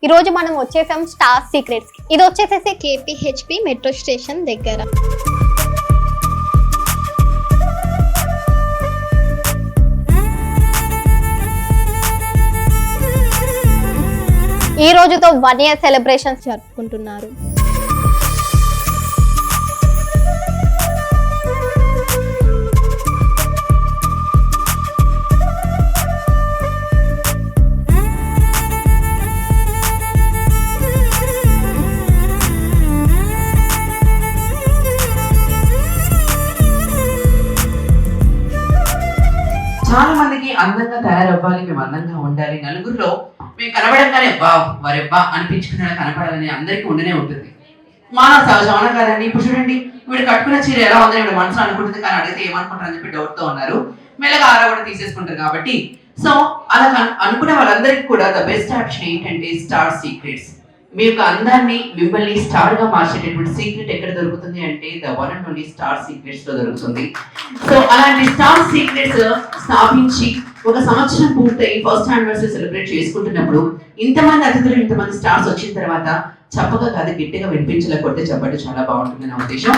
ఈ రోజు మనం వచ్చేసాం స్టార్ సీక్రెట్స్ కి. ఇది వచ్చేసేసి కేపీహెచ్పి మెట్రో స్టేషన్ దగ్గర. ఈ రోజుతో 1 year సెలబ్రేషన్స్ జరుపుకుంటున్నారు. చాలా మందికి అందంగా తయారవ్వాలి, మేము అందంగా ఉండాలి, నలుగురిలో మేము కనబడంగానే వావ్ వరెబ్బా అనిపించుకునే కనపడాలని అందరికీ ఉండనే ఉంటుంది. మానవ సహజం అవునా కాదండి? ఇప్పుడు చూడండి, వీడు కట్టుకున్న చీర ఎలా ఉందని వీడు మనసులో అనుకుంటుంది, కానీ అడిగితే ఏమనుకుంటారు అని చెప్పి డౌట్ తో ఉన్నారు. మెల్లగా ఆరా కూడా తీసేసుకుంటారు కాబట్టి. సో అలా అనుకునే వాళ్ళందరికీ కూడా ద బెస్ట్ ఆప్షన్ ఏంటంటే స్టార్ సీక్రెట్స్. మీ యొక్క అందాన్ని మిమ్మల్ని స్టార్ గా మార్చేటటువంటి సీక్రెట్ ఎక్కడ దొరుకుతుంది అంటే the one and only star secrets లో దొరుకుతుంది. సో అలాంటి స్టార్ సీక్రెట్స్ స్థాపించి 1 సంవత్సరం పూర్తయి ఫస్ట్ యానివర్సరీ సెలబ్రేట్ చేసుకుంటున్నప్పుడు ఇంతమంది అతిథులు, ఇంతమంది స్టార్స్ వచ్చిన తర్వాత చప్పగా కాదు గట్టిగా వినిపించలేకపోతే చెప్పండి, చాలా బాగుంటుంది నా ఉద్దేశం.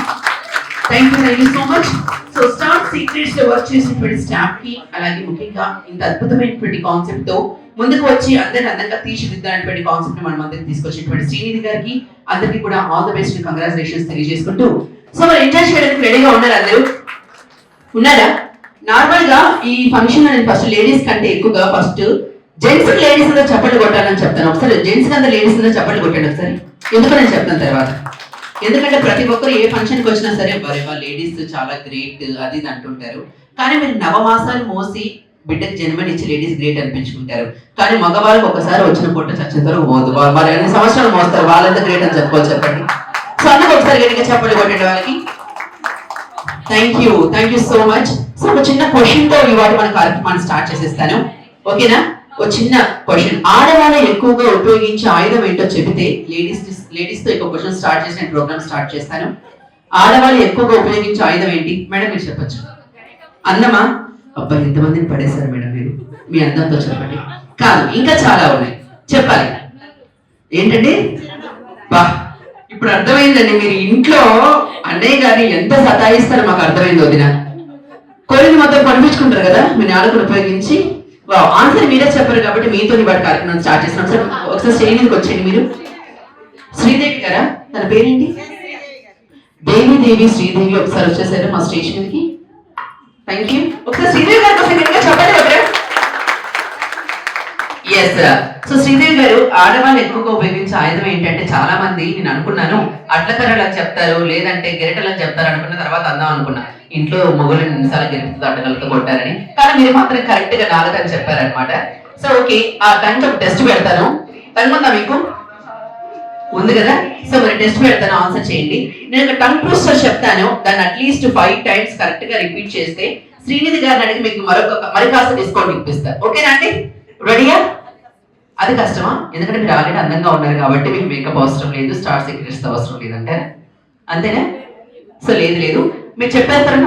Thank you so much. So star secrets లో వర్క్ చేసినటువంటి స్టాఫ్ కి, అలాగే ముఖ్యంగా ఇంత అద్భుతమైనటువంటి కాన్సెప్ట్ తో ముందుకు వచ్చి అందరిని అందంగా తీర్చిదిద్దనేటువంటి కాన్సెప్ట్ ని మనం అందరికి తీసుకొచ్చినటువంటి శ్రీనిధి గారికి అందరికీ కూడా ఆల్ ద బెస్ట్, కంగ్రాచులేషన్స్ తెలియజేసుకుంటూ, సో మరి ఎంజాయ్ చేయడానికి రెడీగా ఉన్నారు అందరూ? ఉన్నారా? నార్మల్ గా ఈ ఫంక్షన్ అనేది ఫస్ట్ లేడీస్ కంటే ఎక్కువగా ఫస్ట్ జెంట్స్ కి లేడీస్ అందరూ చప్పట్లు కొట్టాలని చెప్తాను. ఒకసారి జెంట్స్ కి అందరూ లేడీస్ అందరూ చప్పట్లు కొట్టండి ఒకసారి. ఎందుకు నేను చెప్తాను తర్వాత. ఎందుకంటే ప్రతి ఒక్కరు ఏ ఫంక్షన్ కి వచ్చినా సరే లేడీస్ చాలా గ్రేట్ అది ఇది అంటుంటారు. కానీ మీరు 9 మాసాలు మోసి బిడ్డకు జన్మనిచ్చి లేడీస్ గ్రేట్ అనిపించుకుంటారు. కానీ మగవాళ్ళకి ఒకసారి వచ్చిన పొట్ట చచ్చేంత వరకు పోదు. వారు ఎన్ని సంవత్సరాలు మోస్తారు, వాళ్ళంతా గ్రేట్ అని చెప్పుకోవాలి చెప్పండి. సో అందుకు ఒకసారి గట్టిగా చప్పట్లు కొట్టండి వాళ్ళకి. Thank you so much. So ఒక చిన్న క్వశ్చన్ తో ఇవాళ మన కార్యక్రమాన్ని స్టార్ట్ చేసేస్తాను, ఓకేనా? ఒక చిన్న క్వశ్చన్. ఆడవాళ్ళు ఎక్కువగా ఉపయోగించే ఆయుధం ఏంటో చెబితే లేడీస్ తో ఒక క్వశ్చన్ స్టార్ట్ చేసి నేను ప్రోగ్రామ్ స్టార్ట్ చేస్తాను. ఆడవాళ్ళు ఎక్కువగా ఉపయోగించే ఆయుధం ఏంటి మేడం? మీరు చెప్పచ్చు. అందమా? అబ్బా ఇంతమందిని పడేశారు మేడం మీరు, మీ అందంతో చెప్పండి. కాదు, ఇంకా చాలా ఉన్నాయి, చెప్పాలి. ఏంటండి? బా ఇప్పుడు అర్థమైందండి. మీరు ఇంట్లో అన్నయ్య గారిని ఎంత సతాయిస్తారో మాకు అర్థమైంది వదిన. కోరిని మొత్తం పంపించుకుంటారు కదా మీ నాలుగును ఉపయోగించి. ఆన్సర్ మీరే చెప్పారు కాబట్టి మీతో వాటి కార్యక్రమం స్టార్ట్ చేస్తున్నాం. సార్ ఒకసారి స్టేజింగ్కి వచ్చేయండి మీరు. శ్రీదేవి గారా? తన పేరేంటి? దేవి శ్రీదేవి ఒకసారి వచ్చేసారు మా స్టేజ్ మీదకి. Thank you. ఒకసారి శ్రీదేవి గారు చెప్పండి. ఎస్. సో శ్రీదేవి గారు, ఆడవాళ్ళు ఎక్కువగా ఉపయోగించే ఆయుధం ఏంటంటే చాలా మంది నేను అనుకున్నాను అట్లకర్రలు అని చెప్తారు, లేదంటే గెరిటలు అని చెప్తారు అనుకున్న తర్వాత అందాం అనుకున్నా ఇంట్లో మొగులు నిమిషాలు గెలుపుతుంది అడ్డగలతో కొట్టారని. కానీ మీరు మాత్రం కరెక్ట్ గా 4 అని చెప్పారనమాట. సో ఓకే, ఆ టైంకి ఒక టెస్ట్ పెడతాను. టైం ఉందా మీకు? ఉంది కదా? సో మరి టెస్ట్ పెడతాను, ఆన్సర్ చేయండి. నేను ఒక టంగ్ ట్విస్టర్ చెప్తాను, దాన్ని అట్లీస్ట్ 5 times కరెక్ట్ గా రిపీట్ చేస్తే శ్రీనిధి గారిని అడిగి మీకు మరి కాస్త డిస్కౌంట్ ఇప్పిస్తారు. ఓకేనా అండి? రెడీయా? అది కష్టమా? ఎందుకంటే మీరు ఆల్రెడీ అందంగా ఉన్నారు కాబట్టి మీకు మేకప్ అవసరం లేదు, స్టార్ సీక్రెట్స్ అవసరం లేదంటే అంతేనా? సో లేదు మీరు చెప్పేస్తారు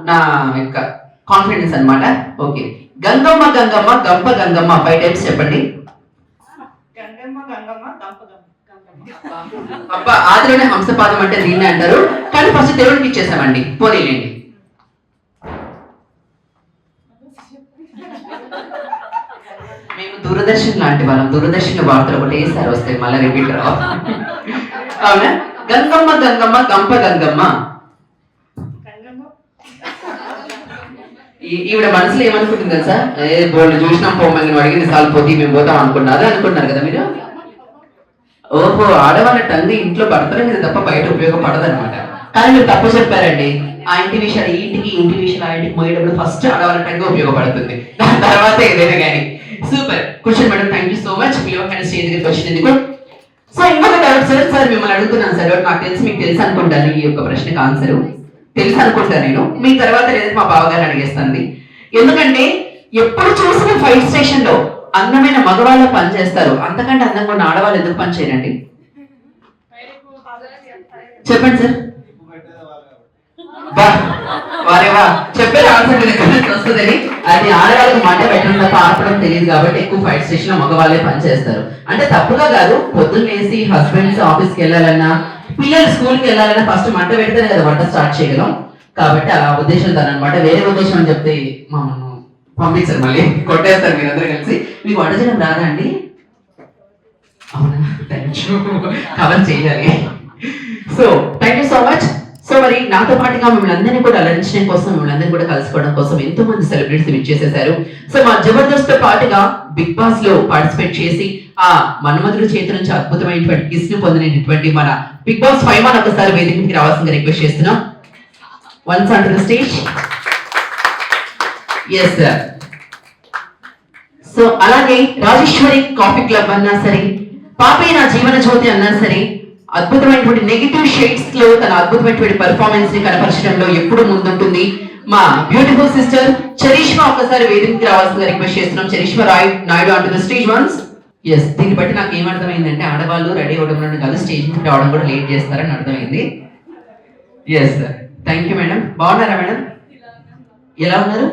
నా యొక్క కాన్ఫిడెన్స్ అనమాట. ఓకే, గంగమ్మ గంగమ్మ గంప గంగమ్మ 5 times చెప్పండి. అబ్బా ఆదిలోనే హంసపాదం అంటే దీన్నే అంటారు, కానీ ఫస్ట్ దేవుడికి ఇచ్చేసామండి. పోనీలేండి. మేము దూరదర్శన్ లాంటి వాళ్ళం, దూరదర్శన్ వార్తలు ఒకటేసారి వస్తాయి, మళ్ళీ రిపీట్ రావు. అవునా? గంగమ్మ గంగమ్మ గంప గంగమ్మ. ఈవిడ మనసులో ఏమనుకుంటుంది కదా సార్? బోల్డ్ చూసినాం పోమని అడిగింది సార్లు పోతే మేము పోతాం అనుకున్నారు కదా మీరు. ఓహో, ఆడవాళ్ళ టంగ్ ఇంట్లో పడతారు మీద తప్ప బయట ఉపయోగపడదు అనమాట. కానీ మీరు తప్పు చెప్పారండి. ఆ ఇంటి విషయాలు ఇంటి విషయాలు ఆ ఇంటికి పోయేటప్పుడు ఫస్ట్ ఆడవాళ్ళ టంగ్ ఉపయోగపడుతుంది, దాని తర్వాత ఏదైనా కానీ. Super question madam, thank you so much. మీరు స్టేజ్ దగ్గరికి వచ్చినందుకు. సో ఇంకొక డౌట్ సార్ మిమ్మల్ని అడుగుతున్నాను సార్. నాకు తెలిసి మీకు తెలుసు అనుకుంటాను ఈ యొక్క ప్రశ్నకు ఆన్సర్. తెలుసు అనుకుంటాను నేను. మీ తర్వాత లేదా మా బావగారు అడిగేస్తుంది. ఎందుకంటే ఎప్పుడు చూసిన ఫైర్ స్టేషన్ లో అందమైన మగవాళ్ళు పని చేస్తారు, అంతకంటే అందంగా ఉన్న ఆడవాళ్ళు ఎందుకు పని చేయరండి? చెప్పండి సార్. వారేవా చెప్పే ఆన్సర్ ఎక్కడి నుంచి వస్తుందని. అది ఆడవాళ్ళకి మంట పెట్టడం తప్ప ఆర్పడం తెలియదు కాబట్టి ఎక్కువ ఫైట్ స్టేషన్ లో మగవాళ్ళే పని చేస్తారు. అంటే తప్పుగా కాదు, పొద్దున్న లేసి హస్బెండ్స్ ఆఫీస్ కి వెళ్ళాలన్నా పిల్లలు స్కూల్ కి వెళ్ళాలన్నా ఫస్ట్ మంట పెడితేనే కదా వంట స్టార్ట్ చేయగలం. కాబట్టి అలా ఉద్దేశంతో అనమాట. వేరే ఉద్దేశం అని చెప్తే మమ్మల్ని పంపించారు, మళ్ళీ కొట్టేస్తారు మీరందరూ కలిసి. మీకు వంట చేయడం రాదా అండి? అవునా, థ్యాంక్ యూ, కవర్ చేయాలి. So thank you so much. So మరి నాతో పాటుగా మిమ్మల్ని అందరినీ కూడా అలరించడం కోసం, మిమ్మల్ని అందరినీ కూడా కలుసుకోవడం కోసం ఎంతో మంది సెలబ్రిటీస్ విచ్చేసేసారు. సో మా జబర్దస్త్ తో పాటుగా బిగ్ బాస్ లో పార్టిసిపేట్ చేసి ఆ మన్మధుడి చేతి నుంచి అద్భుతమైనటువంటి కిస్ ను పొందినటువంటి మన బిగ్ బాస్ 5 మన ఒకసారి వేదిక మీదకి రావాల్సిందిగా రిక్వెస్ట్ చేస్తున్నాం. Once on to the stage. Yes sir. So అలాగే రాజేశ్వరి కాఫీ క్లబ్ అన్నా సరే, పాపే నా జీవన జ్యోతి అన్నా సరే, అద్భుతమైనటువంటి నెగిటివ్ షేడ్స్ లో తన అద్భుతమైనటువంటి పర్ఫార్మెన్స్ ని కనపరచడంలో ఎప్పుడు ముందుంటుంది మా బ్యూటిఫుల్ సిస్టర్ చరిష్మా. ఒకసారి వేదికకి రావాల్సిందిగా రిక్వెస్ట్ చేస్తున్నాం. Charishma Naidu on to the stage once. Yes, దీన్ని బట్టి నాకు ఏమర్థమైందంటే ఆడవాళ్ళు రెడీ అవడం కాదు, స్టేజ్ మీద రావడం కూడా లేట్ చేస్తారని అర్థమైంది. Yes sir, thank you madam. బాగున్నారా మేడం? ఎలా ఉన్నారు?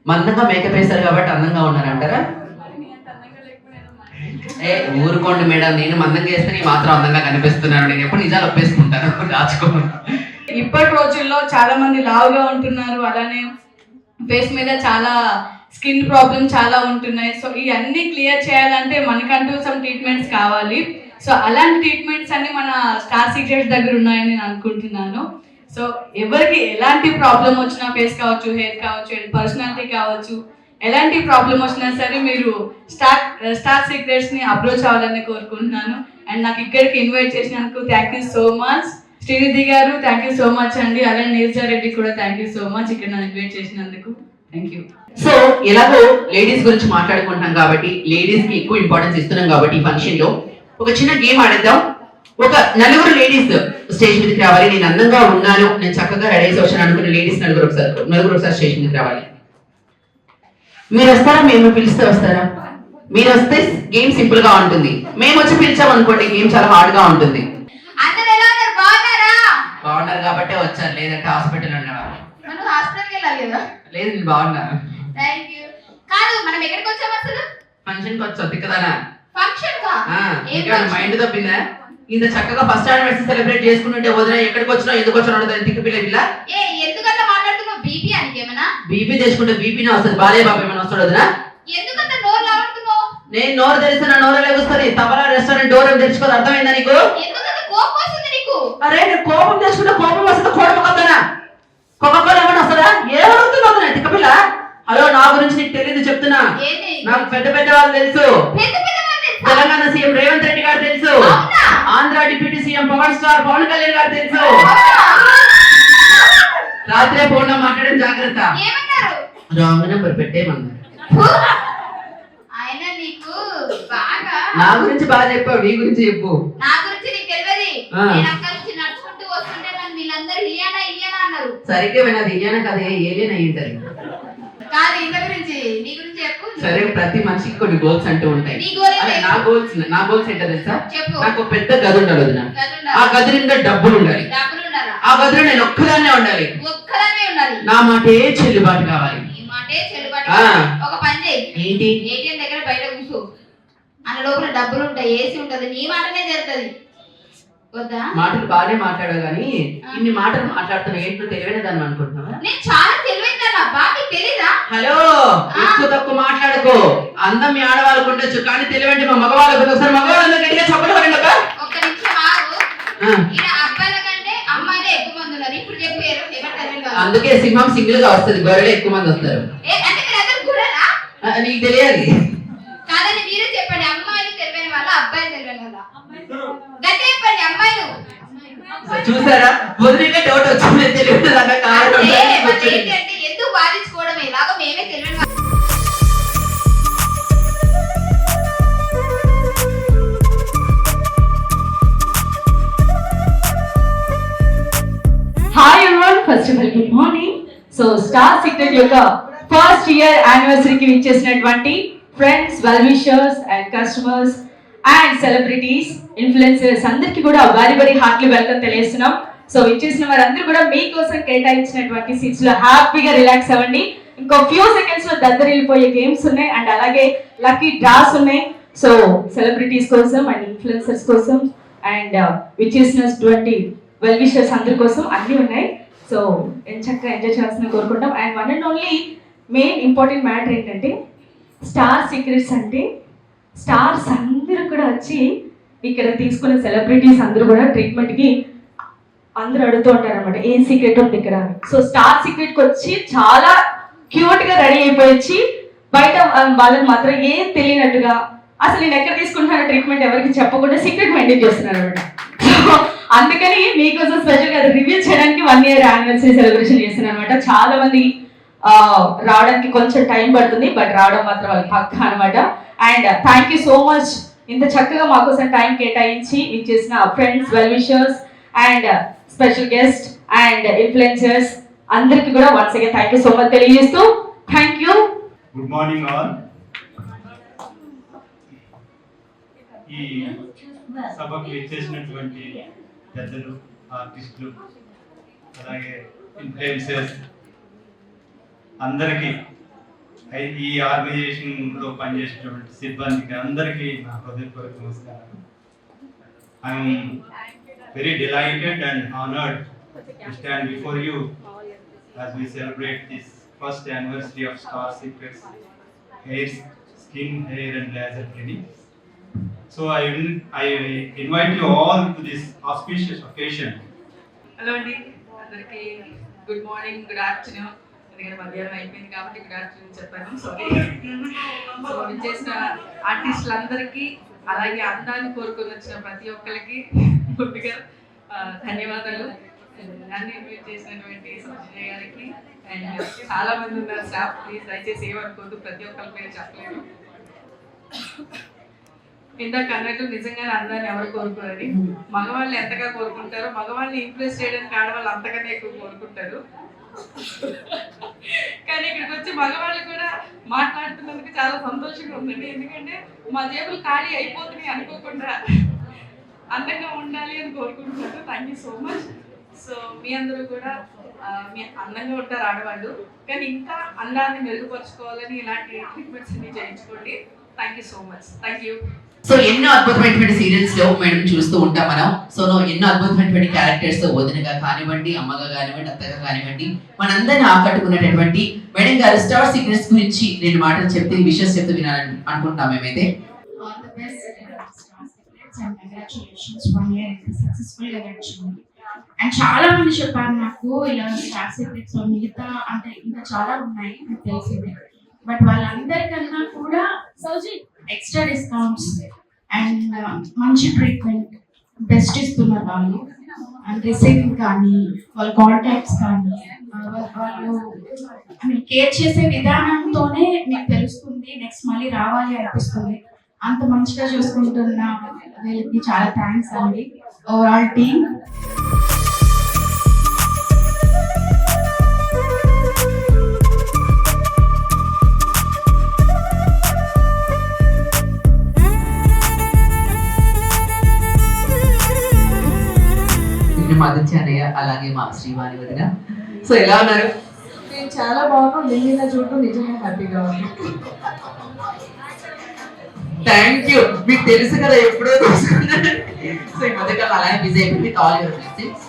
మందంగా మేకప్ వేశారు కాబట్టి అందంగా ఉన్నారంటారా? ఏ ఊరుకోండి మేడం, నేను మందంగా వేస్తే నీ మాత్రం అందంగా కనిపిస్తున్నాను. నేను ఎప్పుడు నిజాలు ఒప్పేసుకుంటాను, దాచుకోను. ఇప్పటి రోజుల్లో చాలా మంది లావుగా ఉంటున్నారు, అలానే ఫేస్ మీద చాలా స్కిన్ ప్రాబ్లమ్ చాలా ఉంటున్నాయి. సో ఇవన్నీ క్లియర్ చేయాలంటే మనకంటూ సమ్ ట్రీట్మెంట్స్ కావాలి. సో అలాంటి ట్రీట్మెంట్స్ అన్ని మన స్టార్ సీక్రెట్స్ దగ్గర ఉన్నాయని నేను అనుకుంటున్నాను. సో ఎవరికి ఎలాంటి ప్రాబ్లం వచ్చినా, ఫేస్ కావచ్చు, హెయిర్ కావచ్చు, పర్సనాలిటీ కావచ్చు, ఎలాంటి ప్రాబ్లం వచ్చినా సరే మీరు స్టార్ సీక్రెట్స్ ని అప్రోచ్ అవ్వాలని కోరుకుంటున్నాను. అండ్ నాకు ఇక్కడికి ఇన్వైట్ చేసినందుకు thank you so much. Srinidhi గారు థ్యాంక్ యూ సో మచ్ అండి. అలానే నీరజా రెడ్డి కూడా థ్యాంక్ యూ సో మచ్ ఇక్కడ నన్ను ఇన్వైట్ చేసినందుకు. Thank you. సో ఎలాగో లేడీస్ గురించి మాట్లాడుకుంటున్నాం కాబట్టి, లేడీస్ కి ఎక్కువ ఇంపార్టెన్స్ ఇస్తున్నాం కాబట్టి ఈ ఫంక్షన్ లో ఒక చిన్న గేమ్ ఆడేద్దాం. ఒక నలుగురు లేడీస్ స్టేజ్ మీదకి రావాలి. నేను అందంగా ఉన్నాను, నేను చక్కగా రెడీ అయ్యి వచ్చాను అనుకున్న లేడీస్ నలుగురు ఒకసారి స్టేజ్ మీదకి రావాలి. మీరు వస్తారా? మేము పిలిస్తే వస్తారా? మీరు వస్తే గేమ్ సింపుల్ గా ఉంటుంది. మేము వచ్చి పిలిచాం అనుకోండి, గేమ్ చాలా హార్డ్ గా ఉంటుంది. బాగున్నారు కాబట్టే వచ్చారు, లేదంటే హాస్పిటల్ ఉండేవారు. లేదు, నేను బాగున్నాను. ఫంక్షన్ కి వచ్చావు తిక్కదానా? మైండ్ తప్పిందా? ఇంత చక్కగా ఫస్ట్ యానివర్సరీ సెలబ్రేట్ చేసుకుంటుంటే వదిన ఎక్కడికి వచ్చినా ఎందుకు వచ్చినా తిక్క పిల్ల పిల్ల. బీపీ తెచ్చుకుంటే బీపీనే వస్తుంది, బాలే బాబు ఏమైనా వస్తాడు వదిన? నేను నోరు తెరిస్తే నా నోరు లేకొస్తుంది. తబలా రెస్టారెంట్ డోర్ ఏమి తెచ్చుకోదు, అర్థమైందా నీకు? అరే నేను కోపం తెచ్చుకుంటే కోపం వస్తుంది, కోడమొక్కనా కోకోకోల ఏమైనా వస్తుందా? ఏమవుతుంది వదిన తిక్క పిల్ల? హలో, నా గురించి నీకు తెలియదు చెప్తున్నా. నాకు పెద్ద పెద్ద వాళ్ళు తెలుసు. తెలంగాణ సీఎం రేవంత్ రెడ్డి గారు తెలుసు, Andhra deputy CM power star Pawan Kalyan గారు తెలుసు. రాత్రే ఫోన్ లో మాట్లాడడం జాగ్రత్త. రాంగ్ నెంబర్ పెట్టేమన్నారు. నా గురించి బాగా చెప్పావు, నీ గురించి చెప్పు. సరిగ్గా వినది ఇలియానా కదా, ఏలియన్ అయ్యింటారు. సరే, ప్రతి మనిషికి కొన్ని గోల్స్ అంటూ ఉంటాయి. నా గోల్స్ ఏంటో తెలుసా? నాకు పెద్ద గది ఉండాలి వదిన. ఆ గది నిండా డబ్బులు ఉండాలి. ఆ గదిలో నేను ఒక్కదాన్నే ఉండాలి. నా మాటే చెల్లుబాటు కావాలి. ఏంటి? దగ్గర బయట కూర్చో, అన్న లోపల డబ్బులు ఉంటాయి, ఏసీ ఉంటది, నీ మాటనే జరుగుతుంది. మాటలు బాగానే మాట్లాడావు కానీ ఇన్ని మాటలు మాట్లాడుతున్నా ఏంటో తెలివైన దాన్ని అనుకుంటున్నావా? నేను చాలా తెలివైందన్నా, బాగా తెలీదా? హలో, ఎక్కువ తక్కువ మాట్లాడుకో. అందం మీ ఆడవాళ్ళకు ఉండొచ్చు కానీ తెలివంటే మా మగవాళ్ళకు. ఒకసారి మగవాళ్ళందరూ గట్టిగా చెప్పలు పడండి. ఒక్క నిమిషం ఆగు. ఇలా అబ్బాయిల కంటే అమ్మాయిలే ఎక్కువ మంది ఉన్నారు. ఇప్పుడు చెప్పు అందుకే సింహం సింగిల్ గా వస్తుంది, గొర్రెలు ఎక్కువ మంది వస్తారు. నీకు తెలియాలి కాదని మీరే చెప్పండి. అమ్మాయిలు తెలివైన వాళ్ళ, అబ్బాయిలు తెలివైన వాళ్ళ? గట్టి చెప్పండి. అమ్మాయిలు చూసారా? వదిలిగా డౌట్ వచ్చింది. తెలియదు ఎందుకు బాధించుకోవడం? ఎలాగో మేమే తెలివైన వాళ్ళ. Hi everyone, first of all good morning. So star secret యొక్క ఫస్ట్ ఇయర్ యానివర్సరీకి విచ్చేసినటువంటి friends, well wishers and customers and celebrities, influencers అందరికీ కూడా వెరీ వెరీ హార్ట్లీ వెల్కమ్ తెలియజేస్తున్నాం. సో ఇచ్చేసిన వారందరూ కూడా మీకోసం కేటాయించినటువంటి సీట్స్ లో హ్యాపీగా రిలాక్స్ అవ్వండి. ఇంకో ఫ్యూ సెకండ్స్ లో దద్దరిల్లిపోయే గేమ్స్ ఉన్నాయి అండ్ అలాగే లక్కీ డ్రాస్ ఉన్నాయి. సో సెలబ్రిటీస్ కోసం అండ్ ఇన్ఫ్లుయెన్సర్స్ కోసం అండ్ విచ్చేసినటువంటి వెల్ విషర్స్ అందరి కోసం అన్నీ ఉన్నాయి. సో చక్కగా ఎంజాయ్ చేయాల్సిన కోరుకుంటాం. And one and only main important matter ఏంటంటే స్టార్ సీక్రెట్స్ అంటే స్టార్స్ అందరూ కూడా వచ్చి ఇక్కడ తీసుకున్న సెలబ్రిటీస్ అందరూ కూడా ట్రీట్మెంట్కి అందరూ అడుగుతూ ఉంటారు అనమాట, ఏం సీక్రెట్ ఉంది ఇక్కడ. సో స్టార్ సీక్రెట్కి వచ్చి చాలా క్యూట్గా రెడీ అయిపోయి బయట వాళ్ళకి మాత్రం ఏం తెలియనట్టుగా అసలు నేను ఎక్కడ తీసుకుంటున్నాను ట్రీట్మెంట్ ఎవరికి చెప్పకుండా సీక్రెట్ మెయింటైన్ చేస్తున్నారు అనమాట. సో అందుకని మీకోసం స్పెషల్గా రివ్యూ చేయడానికి 1 year యానివర్సరీ సెలబ్రేషన్ చేస్తున్నాను అనమాట. చాలా మంది రావడానికి కొంచెం టైం పడుతుంది, బట్ రావడం మాత్రం వాళ్ళకి పక్కా అనమాట. And thank you so much ఇంత చక్కగా మాకోసం టైం కేటాయించి ఇచ్చేసిన friends, well wishers and special guest and influencers అందరికి కూడా once again thank you so much తెలియజేస్తూ thank you. Good morning all. ఈ సభకు ఇచ్చేసినటువంటి పెద్దలు, ఆర్టిస్టులు, అలాగే ఇన్ఫ్లుయెన్సర్స్ అందరికీ, ఈ ఆర్గనైజేషన్లో పనిచేసినటువంటి సిబ్బందికి అందరికీ నా హృదయపూర్వక నమస్కారం. I'm very delighted and honored to stand before you as we celebrate this first anniversary of Star Secrets Hair, Skin, Hair and Laser Clinic. So I invite you all to this auspicious occasion. Hello అండి అందరికీ good morning, good afternoon. ఎందుకంటే మధ్యాహ్నం అయిపోయింది కాబట్టి good afternoon చెప్పాను, sorry. So చేసిన ఆర్టిస్టులందరికీ అలాగే అందాన్ని కోరుకొని వచ్చిన ప్రతి ఒక్కరికి ముందుగా ధన్యవాదాలు. నన్ను ఇన్వైట్ చేసినటువంటి సంజయ్ గారికి అండ్ చాలా మంది ఉన్నారు స్టాఫ్, ప్లీజ్ దయచేసి ఏమనుకోద్దు, ప్రతి ఒక్కరి పేరు చెప్పలేను. ఇందాక అన్నట్టు నిజంగానే అందాన్ని ఎవరు కోరుకోరని, మగవాళ్ళు ఎంతగా కోరుకుంటారో మగవాళ్ళని ఇంప్రెస్ చేయడానికి ఆడవాళ్ళు అంతగానే ఎక్కువ కోరుకుంటారు. కానీ ఇక్కడికి వచ్చి మగవాళ్ళు కూడా మాట్లాడుతున్నందుకు చాలా సంతోషంగా ఉందండి. ఎందుకంటే మా జేబులు ఖాళీ అయిపోతున్నాయి అనుకోకుండా అందంగా ఉండాలి అని కోరుకుంటున్నారు. Thank you so much. So మీ అందరూ కూడా మీ అందంగా ఉంటారు ఆడవాళ్ళు, కానీ ఇంకా అందాన్ని మెరుగుపరుచుకోవాలని ఇలాంటి ట్రీట్మెంట్స్ అన్ని చేయించుకోండి. Thank you so much. Thank you. So ఎన్నో అద్భుతమైనటువంటి సీరియల్స్ లో మేడం చూస్తూ ఉంటాం మనం. సో ఎన్నో అద్భుతమైనటువంటి క్యారెక్టర్స్ వదినగా కానివ్వండి, అమ్మగా కానివ్వండి, అత్తగా కానివ్వండి, మనందరిని ఆకట్టుకున్నటువంటి మేడం గారు స్టార్ సీక్రెట్స్ గురించి 2 మాటలు చెప్తే, విషయాలు చెప్తూ వినాలని అనుకుంటున్నాం మేమైతే. All the best Star Secrets and congratulations 1 year successful గా గడిచింది. అండ్ చాలా మంది చెప్పారు నాకు ఇలా స్టార్ సీక్రెట్స్ లో మిగతా అంటే ఇంకా చాలా ఉన్నాయి మీకు తెలిసింది, బట్ వాళ్ళందరికన్నా కూడా ఎక్స్ట్రా డిస్కౌంట్స్ అండ్ మంచి ట్రీట్మెంట్ బెస్ట్ ఇస్తున్నారు వాళ్ళు. అండ్ రిసీవింగ్ కానీ వాళ్ళ కాంటాక్ట్స్ కానీ వాళ్ళు కేర్ చేసే విధానంతోనే మీకు తెలుస్తుంది, నెక్స్ట్ మళ్ళీ రావాలి అనిపిస్తుంది. అంత మంచిగా చూసుకుంటున్న వీళ్ళకి చాలా థ్యాంక్స్ అండి, ఓవరాల్ టీమ్. మధుచారయ్య అలాగే మా శ్రీవాణి వదిన. సో ఎలా ఉన్నారు? నేను చాలా బాగున్నాను. నిన్న చూడటం నిజంగా హ్యాపీగా ఉంది. Thank you. మీకు తెలుసు కదా ఎప్పుడో చూసుకున్నాను. సో ఈ మధ్యకాలం అలాగే బిజీ అయిపోయింది. All your blessings.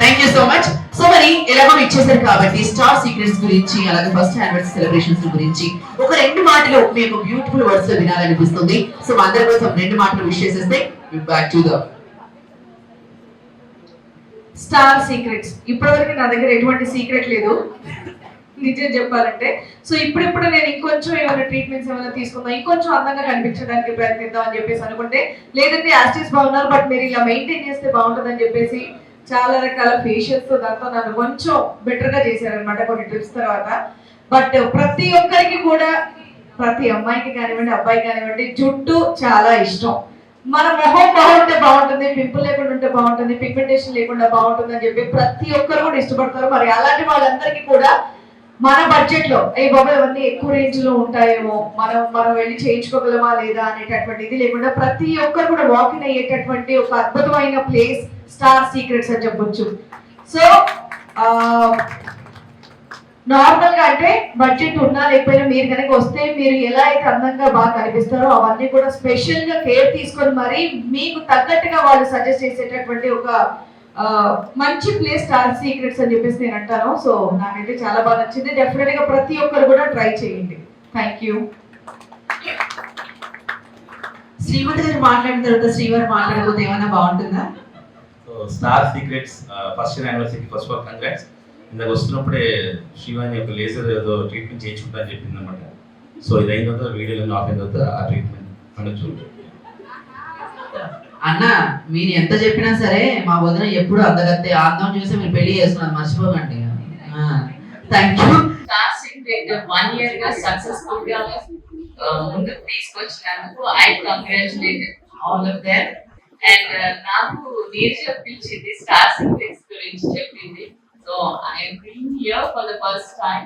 Thank you so much. So మరి ఎలాగో ఇచ్చేసారు కాబట్టి స్టార్ సీక్రెట్స్ గురించి అలాగే ఫస్ట్ యానివర్సరీ సెలబ్రేషన్స్ గురించి ఒక 2 మాటలు మీకు బ్యూటిఫుల్ వర్డ్స్ లో వినాలనిపిస్తుంది. సో అందరి కోసం 2 మాటలు విష్ చేసేస్తే back to the star secrets. ఇప్పటివరకు నా దగ్గర ఎటువంటి సీక్రెట్ లేదు నిజం చెప్పాలంటే. సో ఇప్పుడిప్పుడు నేను ఇంకొంచెం ఏమైనా ట్రీట్మెంట్స్ ఏమైనా తీసుకుందాం, ఇంకొంచెం అందంగా కనిపించడానికి ప్రయత్నిద్దాం అని చెప్పేసి అనుకుంటే, లేదంటే యాస్టిస్ బాగున్నారు బట్ మీరు ఇలా మెయింటైన్ చేస్తే బాగుంటుందని చెప్పేసి చాలా రకాల ఫేషియల్స్ దాంతో నన్ను కొంచెం బెటర్ గా చేశారనమాట కొన్ని ట్రిప్స్ తర్వాత. బట్ ప్రతి ఒక్కరికి కూడా, ప్రతి అమ్మాయికి కానివ్వండి అబ్బాయికి కానివ్వండి, జుట్టు చాలా ఇష్టం. మన మొహం బాగుంటే బాగుంటుంది, పింపుల్ లేకుండా ఉంటే బాగుంటుంది, పిగ్మెంటేషన్ లేకుండా బాగుంటుంది అని చెప్పి ప్రతి ఒక్కరు కూడా ఇష్టపడతారు. మరి అలాంటి వాళ్ళందరికీ కూడా మన బడ్జెట్ లో ఏ బాబా ఇవన్నీ ఎక్కువ రేంజ్ లో ఉంటాయేమో, మనం వెళ్ళి చేయించుకోగలమా లేదా అనేటటువంటి ఇది లేకుండా ప్రతి ఒక్కరు కూడా వాకింగ్ అయ్యేటటువంటి ఒక అద్భుతమైన ప్లేస్ స్టార్ సీక్రెట్స్ అని చెప్పొచ్చు. సో నార్మల్ గా అంటే బడ్జెట్ ఉన్నా లేకపోయినా మీరు కనుక వస్తే మీరు ఎలా అయితే అందంగా బాగా కనిపిస్తారో అవన్నీ కూడా స్పెషల్ గా కేర్ తీసుకొని మరి మీకు తగ్గట్టుగా వాళ్ళు సజెస్ట్ చేసేటటువంటి ఒక మంచి ప్లేస్ స్టార్ సీక్రెట్స్ అని చెప్పేసి నేను అంటాను. సో నాకైతే చాలా బాగా నచ్చింది. డెఫినెట్ గా ప్రతి ఒక్కరు కూడా ట్రై చేయండి. Thank you. శ్రీమతి గారు మాట్లాడిన తర్వాత శ్రీవారు మాట్లాడకపోతే ఏమైనా బాగుంటుందా? So star secrets first year యానివర్సరీకి ఫస్ట్ ఆఫ్ ఆల్ కంగ్రాట్స్. ఇందాక వస్తున్నప్పుడే శ్రీవాణి ఒక లేజర్ ఏదో ట్రీట్మెంట్ చేయించుకుంటా అని చెప్పింది అనమాట. సో ఇది అయిన తర్వాత వీడియోలో ఆఫ్ అయిన తర్వాత ఆ ట్రీట్మెంట్ అనొచ్చు. అన్న మీరు ఎంత చెప్పినా సరే మా వదిన ఎప్పుడు అందగత్తే అందం చూసి మీరు పెళ్లి చేసుకున్నారు, మర్చిపోకండి. Thank you. Star secret 1 year గా సక్సెస్ఫుల్ గా ముందుకు తీసుకొచ్చినందుకు I congratulate all of them. And నాకు నీరజ పిలిచింది స్టార్ సీక్రెట్స్ గురించి చెప్పింది. So I'm being here for the first time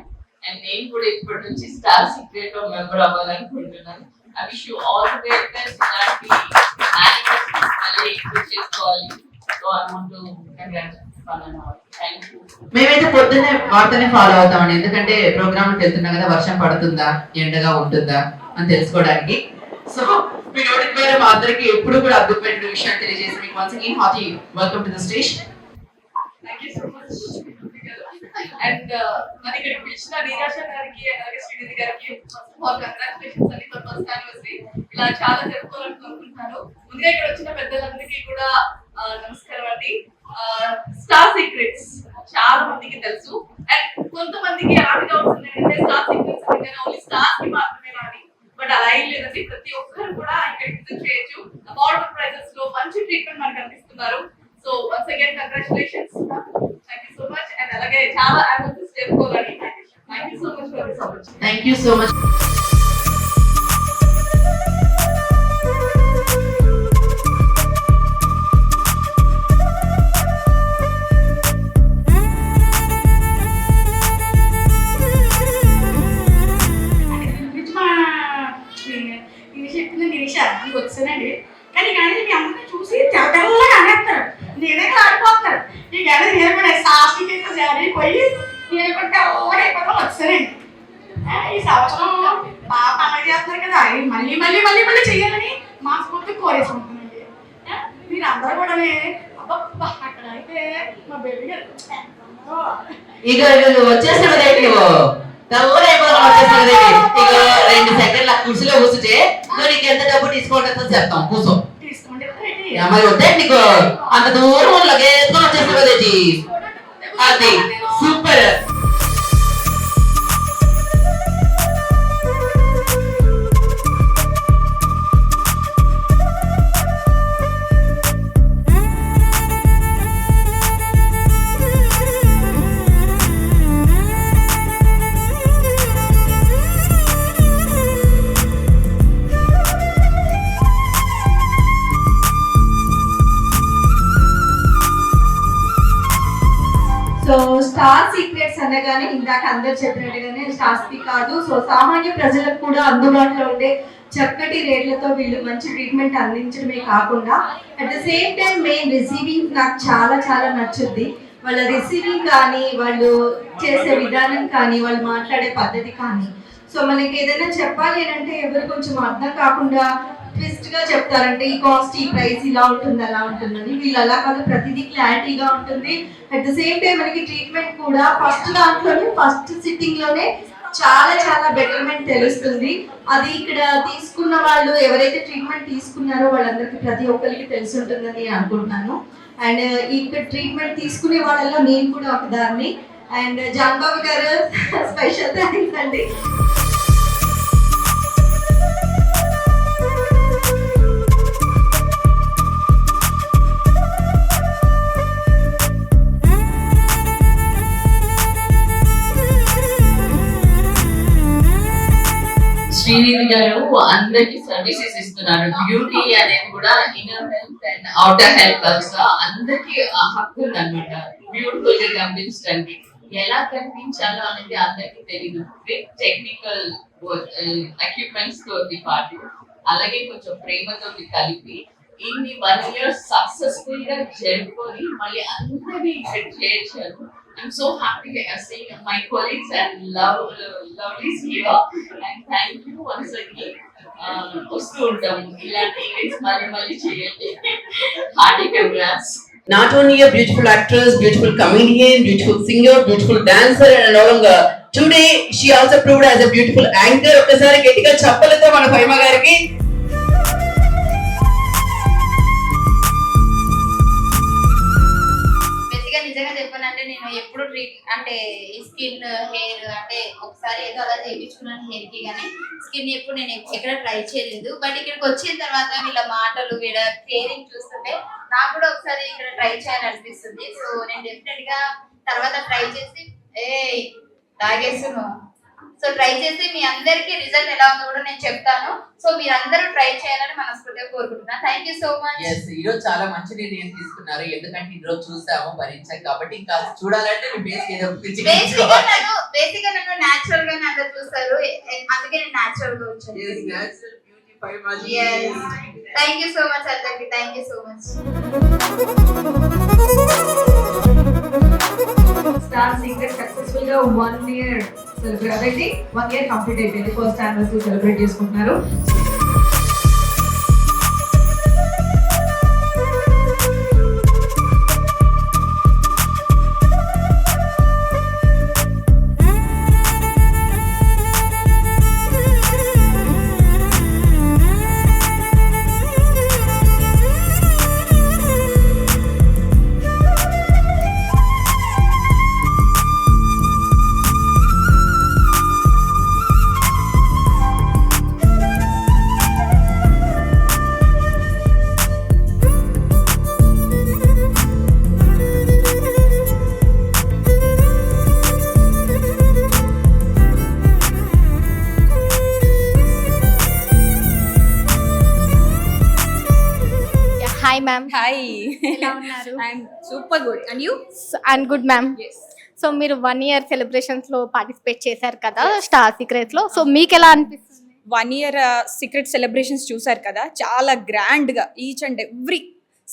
and నేను కూడా ఇప్పటి నుంచి స్టార్ సీక్రెట్ లో మెంబర్ అవ్వాలనుకుంటున్నాను. I wish you all the very best. ఇలాంటి యానివర్సరీస్ మళ్ళీ ఎక్కువ చేసుకోవాలి. So I want to congratulate thank you. మేమైతే పొద్దున్నే వార్తనే ఫాలో అవుతామండి, ఎందుకంటే ప్రోగ్రామ్ వెళ్తున్నాం కదా, వర్షం పడుతుందా ఎండగా ఉంటుందా అని తెలుసుకోవడానికి. సో మీ నోటి పేరు మా అందరికి ఎప్పుడు కూడా అద్భుతమైన విషయాన్ని తెలియజేసి మీకు once again hearty welcome to the stage. Thank you so much. And మరి ఇక్కడ పిలిచిన నీరాజ గారికి అలాగే శ్రీనిధి గారికి కంగ్రాచులేషన్స్ అండి ఫర్ ఫస్ట్ యానివర్సరీ. ఇలా చాలా జరుపుకోవాలని కోరుకుంటున్నాను. ముందుగా ఇక్కడ వచ్చిన పెద్దలందరికీ కూడా నమస్కారం అండి. స్టార్ సీక్రెట్స్ చాలా మందికి తెలుసు అండ్ కొంతమందికి ఎలాంటి డౌట్స్ ఉన్నాయంటే స్టార్ సీక్రెట్స్ అంటే ఓన్లీ స్టార్స్ కి మాత్రమే రాని, బట్ అలా ఏం లేదండి. ప్రతి ఒక్కరు కూడా ఇక్కడ విజిట్ చేయొచ్చు. అఫోర్డబుల్ ప్రైసెస్ లో మంచి ట్రీట్మెంట్ మనకు అందిస్తున్నారు. So once again congratulations. Thank you so much. And అలాగే చాలా యానివర్సరీస్ జరుపుకోవాలని. Thank you so much for this opportunity. Thank you so much. వచ్చానండి కానీ కానీ మీ అమ్మని చూసి తెల్లగా అనేస్తారు, నేనే ఆడిపోతారు. ఈ కానీ నేను కూడా సాక్షి జరిగిపోయి నేను కూడా తెల్లగా వచ్చానండి. ఈ సంవత్సరం బాగా పండుగ చేస్తున్నారు కదా, మళ్ళీ మళ్ళీ మళ్ళీ మళ్ళీ చెయ్యాలని మనస్ఫూర్తి కోరేసుకుంటున్నానండి. మీరు అందరూ కూడా అబ్బా అక్కడ అయితే మా బేబీ గారు ఇక వచ్చేసినది నువ్వు వచ్చేసినది. ఇక 2 సెకండ్ల కుర్చీలో కూర్చుంటే నీకు ఎంత డబ్బు తీసుకుంటుందో చెప్తాం, కూర్చో. మరి వద్దే నీకు అంత దూరం లగేసుకొని వచ్చేసినది. అది సూపర్. సో స్టార్ సీక్రెట్స్ అనగానే ఇందాక అందరు చెప్పినట్టుగానే స్టార్స్ కి కాదు, సో సామాన్య ప్రజలకు కూడా అందుబాటులో ఉండే చక్కటి రేట్లతో వీళ్ళు మంచి ట్రీట్మెంట్ అందించడమే కాకుండా at the same time main receiving నాకు చాలా చాలా నచ్చుద్ది. వాళ్ళ రిసీవింగ్ కానీ, వాళ్ళు చేసే విధానం కానీ, వాళ్ళు మాట్లాడే పద్ధతి కానీ, సో మనకి ఏదైనా చెప్పాలి అంటే ఎవరు కొంచెం అర్థం కాకుండా ట్విస్ట్ గా చెప్తారంటే ఈ కాస్ట్ ఈ ప్రైస్ ఇలా ఉంటుంది అలా ఉంటుందని. వీళ్ళు అలా కాదు, ప్రతిదీ క్లారిటీగా ఉంటుంది. అట్ ద సేమ్ టైం మనకి ట్రీట్మెంట్ కూడా ఫస్ట్ సిట్టింగ్ లోనే చాలా చాలా బెటర్మెంట్ తెలుస్తుంది. అది ఇక్కడ తీసుకున్న వాళ్ళు ఎవరైతే ట్రీట్మెంట్ తీసుకున్నారో వాళ్ళందరికీ ప్రతి ఒక్కరికి తెలిసి ఉంటుందని అనుకుంటున్నాను. అండ్ ఇక్కడ ట్రీట్మెంట్ తీసుకునే వాళ్ళలో నేను కూడా ఒకదాన్ని. అండ్ జాన్ బాబు గారు స్పెషల్ థ్యాంక్స్ అండి. శ్రీనిధి గారు అందరికి సర్వీసెస్ ఇస్తున్నారు. బ్యూటీ అనేది కూడా inner health and outer health also అందరికి హక్కు ఉందన్నమాట. బ్యూటిఫుల్ గా కనిపించడానికి ఎలా కనిపించాలో అనేది అందరికి తెలియదు. టెక్నికల్ ఎక్విప్మెంట్స్ తోటి పాటు అలాగే కొంచెం ప్రేమతోటి కలిపి ఇన్ని 1 year సక్సెస్ఫుల్ గా జరుపుకొని మళ్ళీ అందరినీ ఇక్కడ చేర్చారు. I'm so happy seeing my colleagues and lovelies here, and thank you once again. వస్తూ ఉంటాము ఇలాంటి ఈవెంట్స్ మళ్ళీ చేయండి. Hearty congrats. Not only a beautiful actress, beautiful comedian, beautiful singer, beautiful dancer, and along today she also proved as a beautiful anchor. ఒకసారి గట్టిగా చప్పలతో మన ఫైమా గారికి. బేసిక్గా నిజంగా చెప్పానంటే నేను ఎప్పుడు అంటే స్కిన్ హెయిర్ అంటే ఒకసారి ఏదో అలా చేయించుకున్నాను హెయిర్ కి, కానీ స్కిన్ ఎప్పుడు నేను ఎక్కడ ట్రై చేయలేదు. బట్ ఇక్కడికి వచ్చిన తర్వాత వీళ్ళ మాటలు వీళ్ళ కేరింగ్ చూస్తుంటే నాకు కూడా ఒకసారి ఇక్కడ ట్రై చేయాలనిపిస్తుంది. సో నేను డెఫినెట్ గా తర్వాత ట్రై చేసి తాగేస్తున్నాను. సో ట్రై చేసి మీ అందరికీ రిజల్ట్ ఎలా ఉందో కూడా నేను చెప్తాను. సో మీరందరూ ట్రై చేయాలని మనస్ఫూర్తిగా కోరుకుంటున్నాను. Thank you so much. ఈరోజు చాలా మంచి నిర్ణయం తీసుకున్నారు, ఎందుకంటే ఈరోజు చూసాము భరించాం కాబట్టి ఇంకా చూడాలంటే మీ బేస్ ఏదో బేసిక్గా నన్ను న్యాచురల్ గా అట్లా చూస్తారు, అందుకే నేను న్యాచురల్ గా వచ్చాను. థ్యాంక్ యూ సో మచ్ అందరికి. Thank you so much. Star secret successful గా 1 year సెలబ్రేట్ 1 year కంప్లీట్ అయిపోయింది. ఫస్ట్ యానివర్సరీ సెలబ్రేట్ చేసుకుంటున్నారు. Hi ma'am. Hi. ఎలా ఉన్నారు? I'm super good. And you? I'm good ma'am. Yes. So మీరు 1 year celebrations లో participate చేశారు కదా స్టార్ సీక్రెట్స్ లో. సో మీకు ఎలా అనిపిస్తుంది? 1 year సీక్రెట్ సెలబ్రేషన్స్ చూసారు కదా, చాలా గ్రాండ్ గా each and every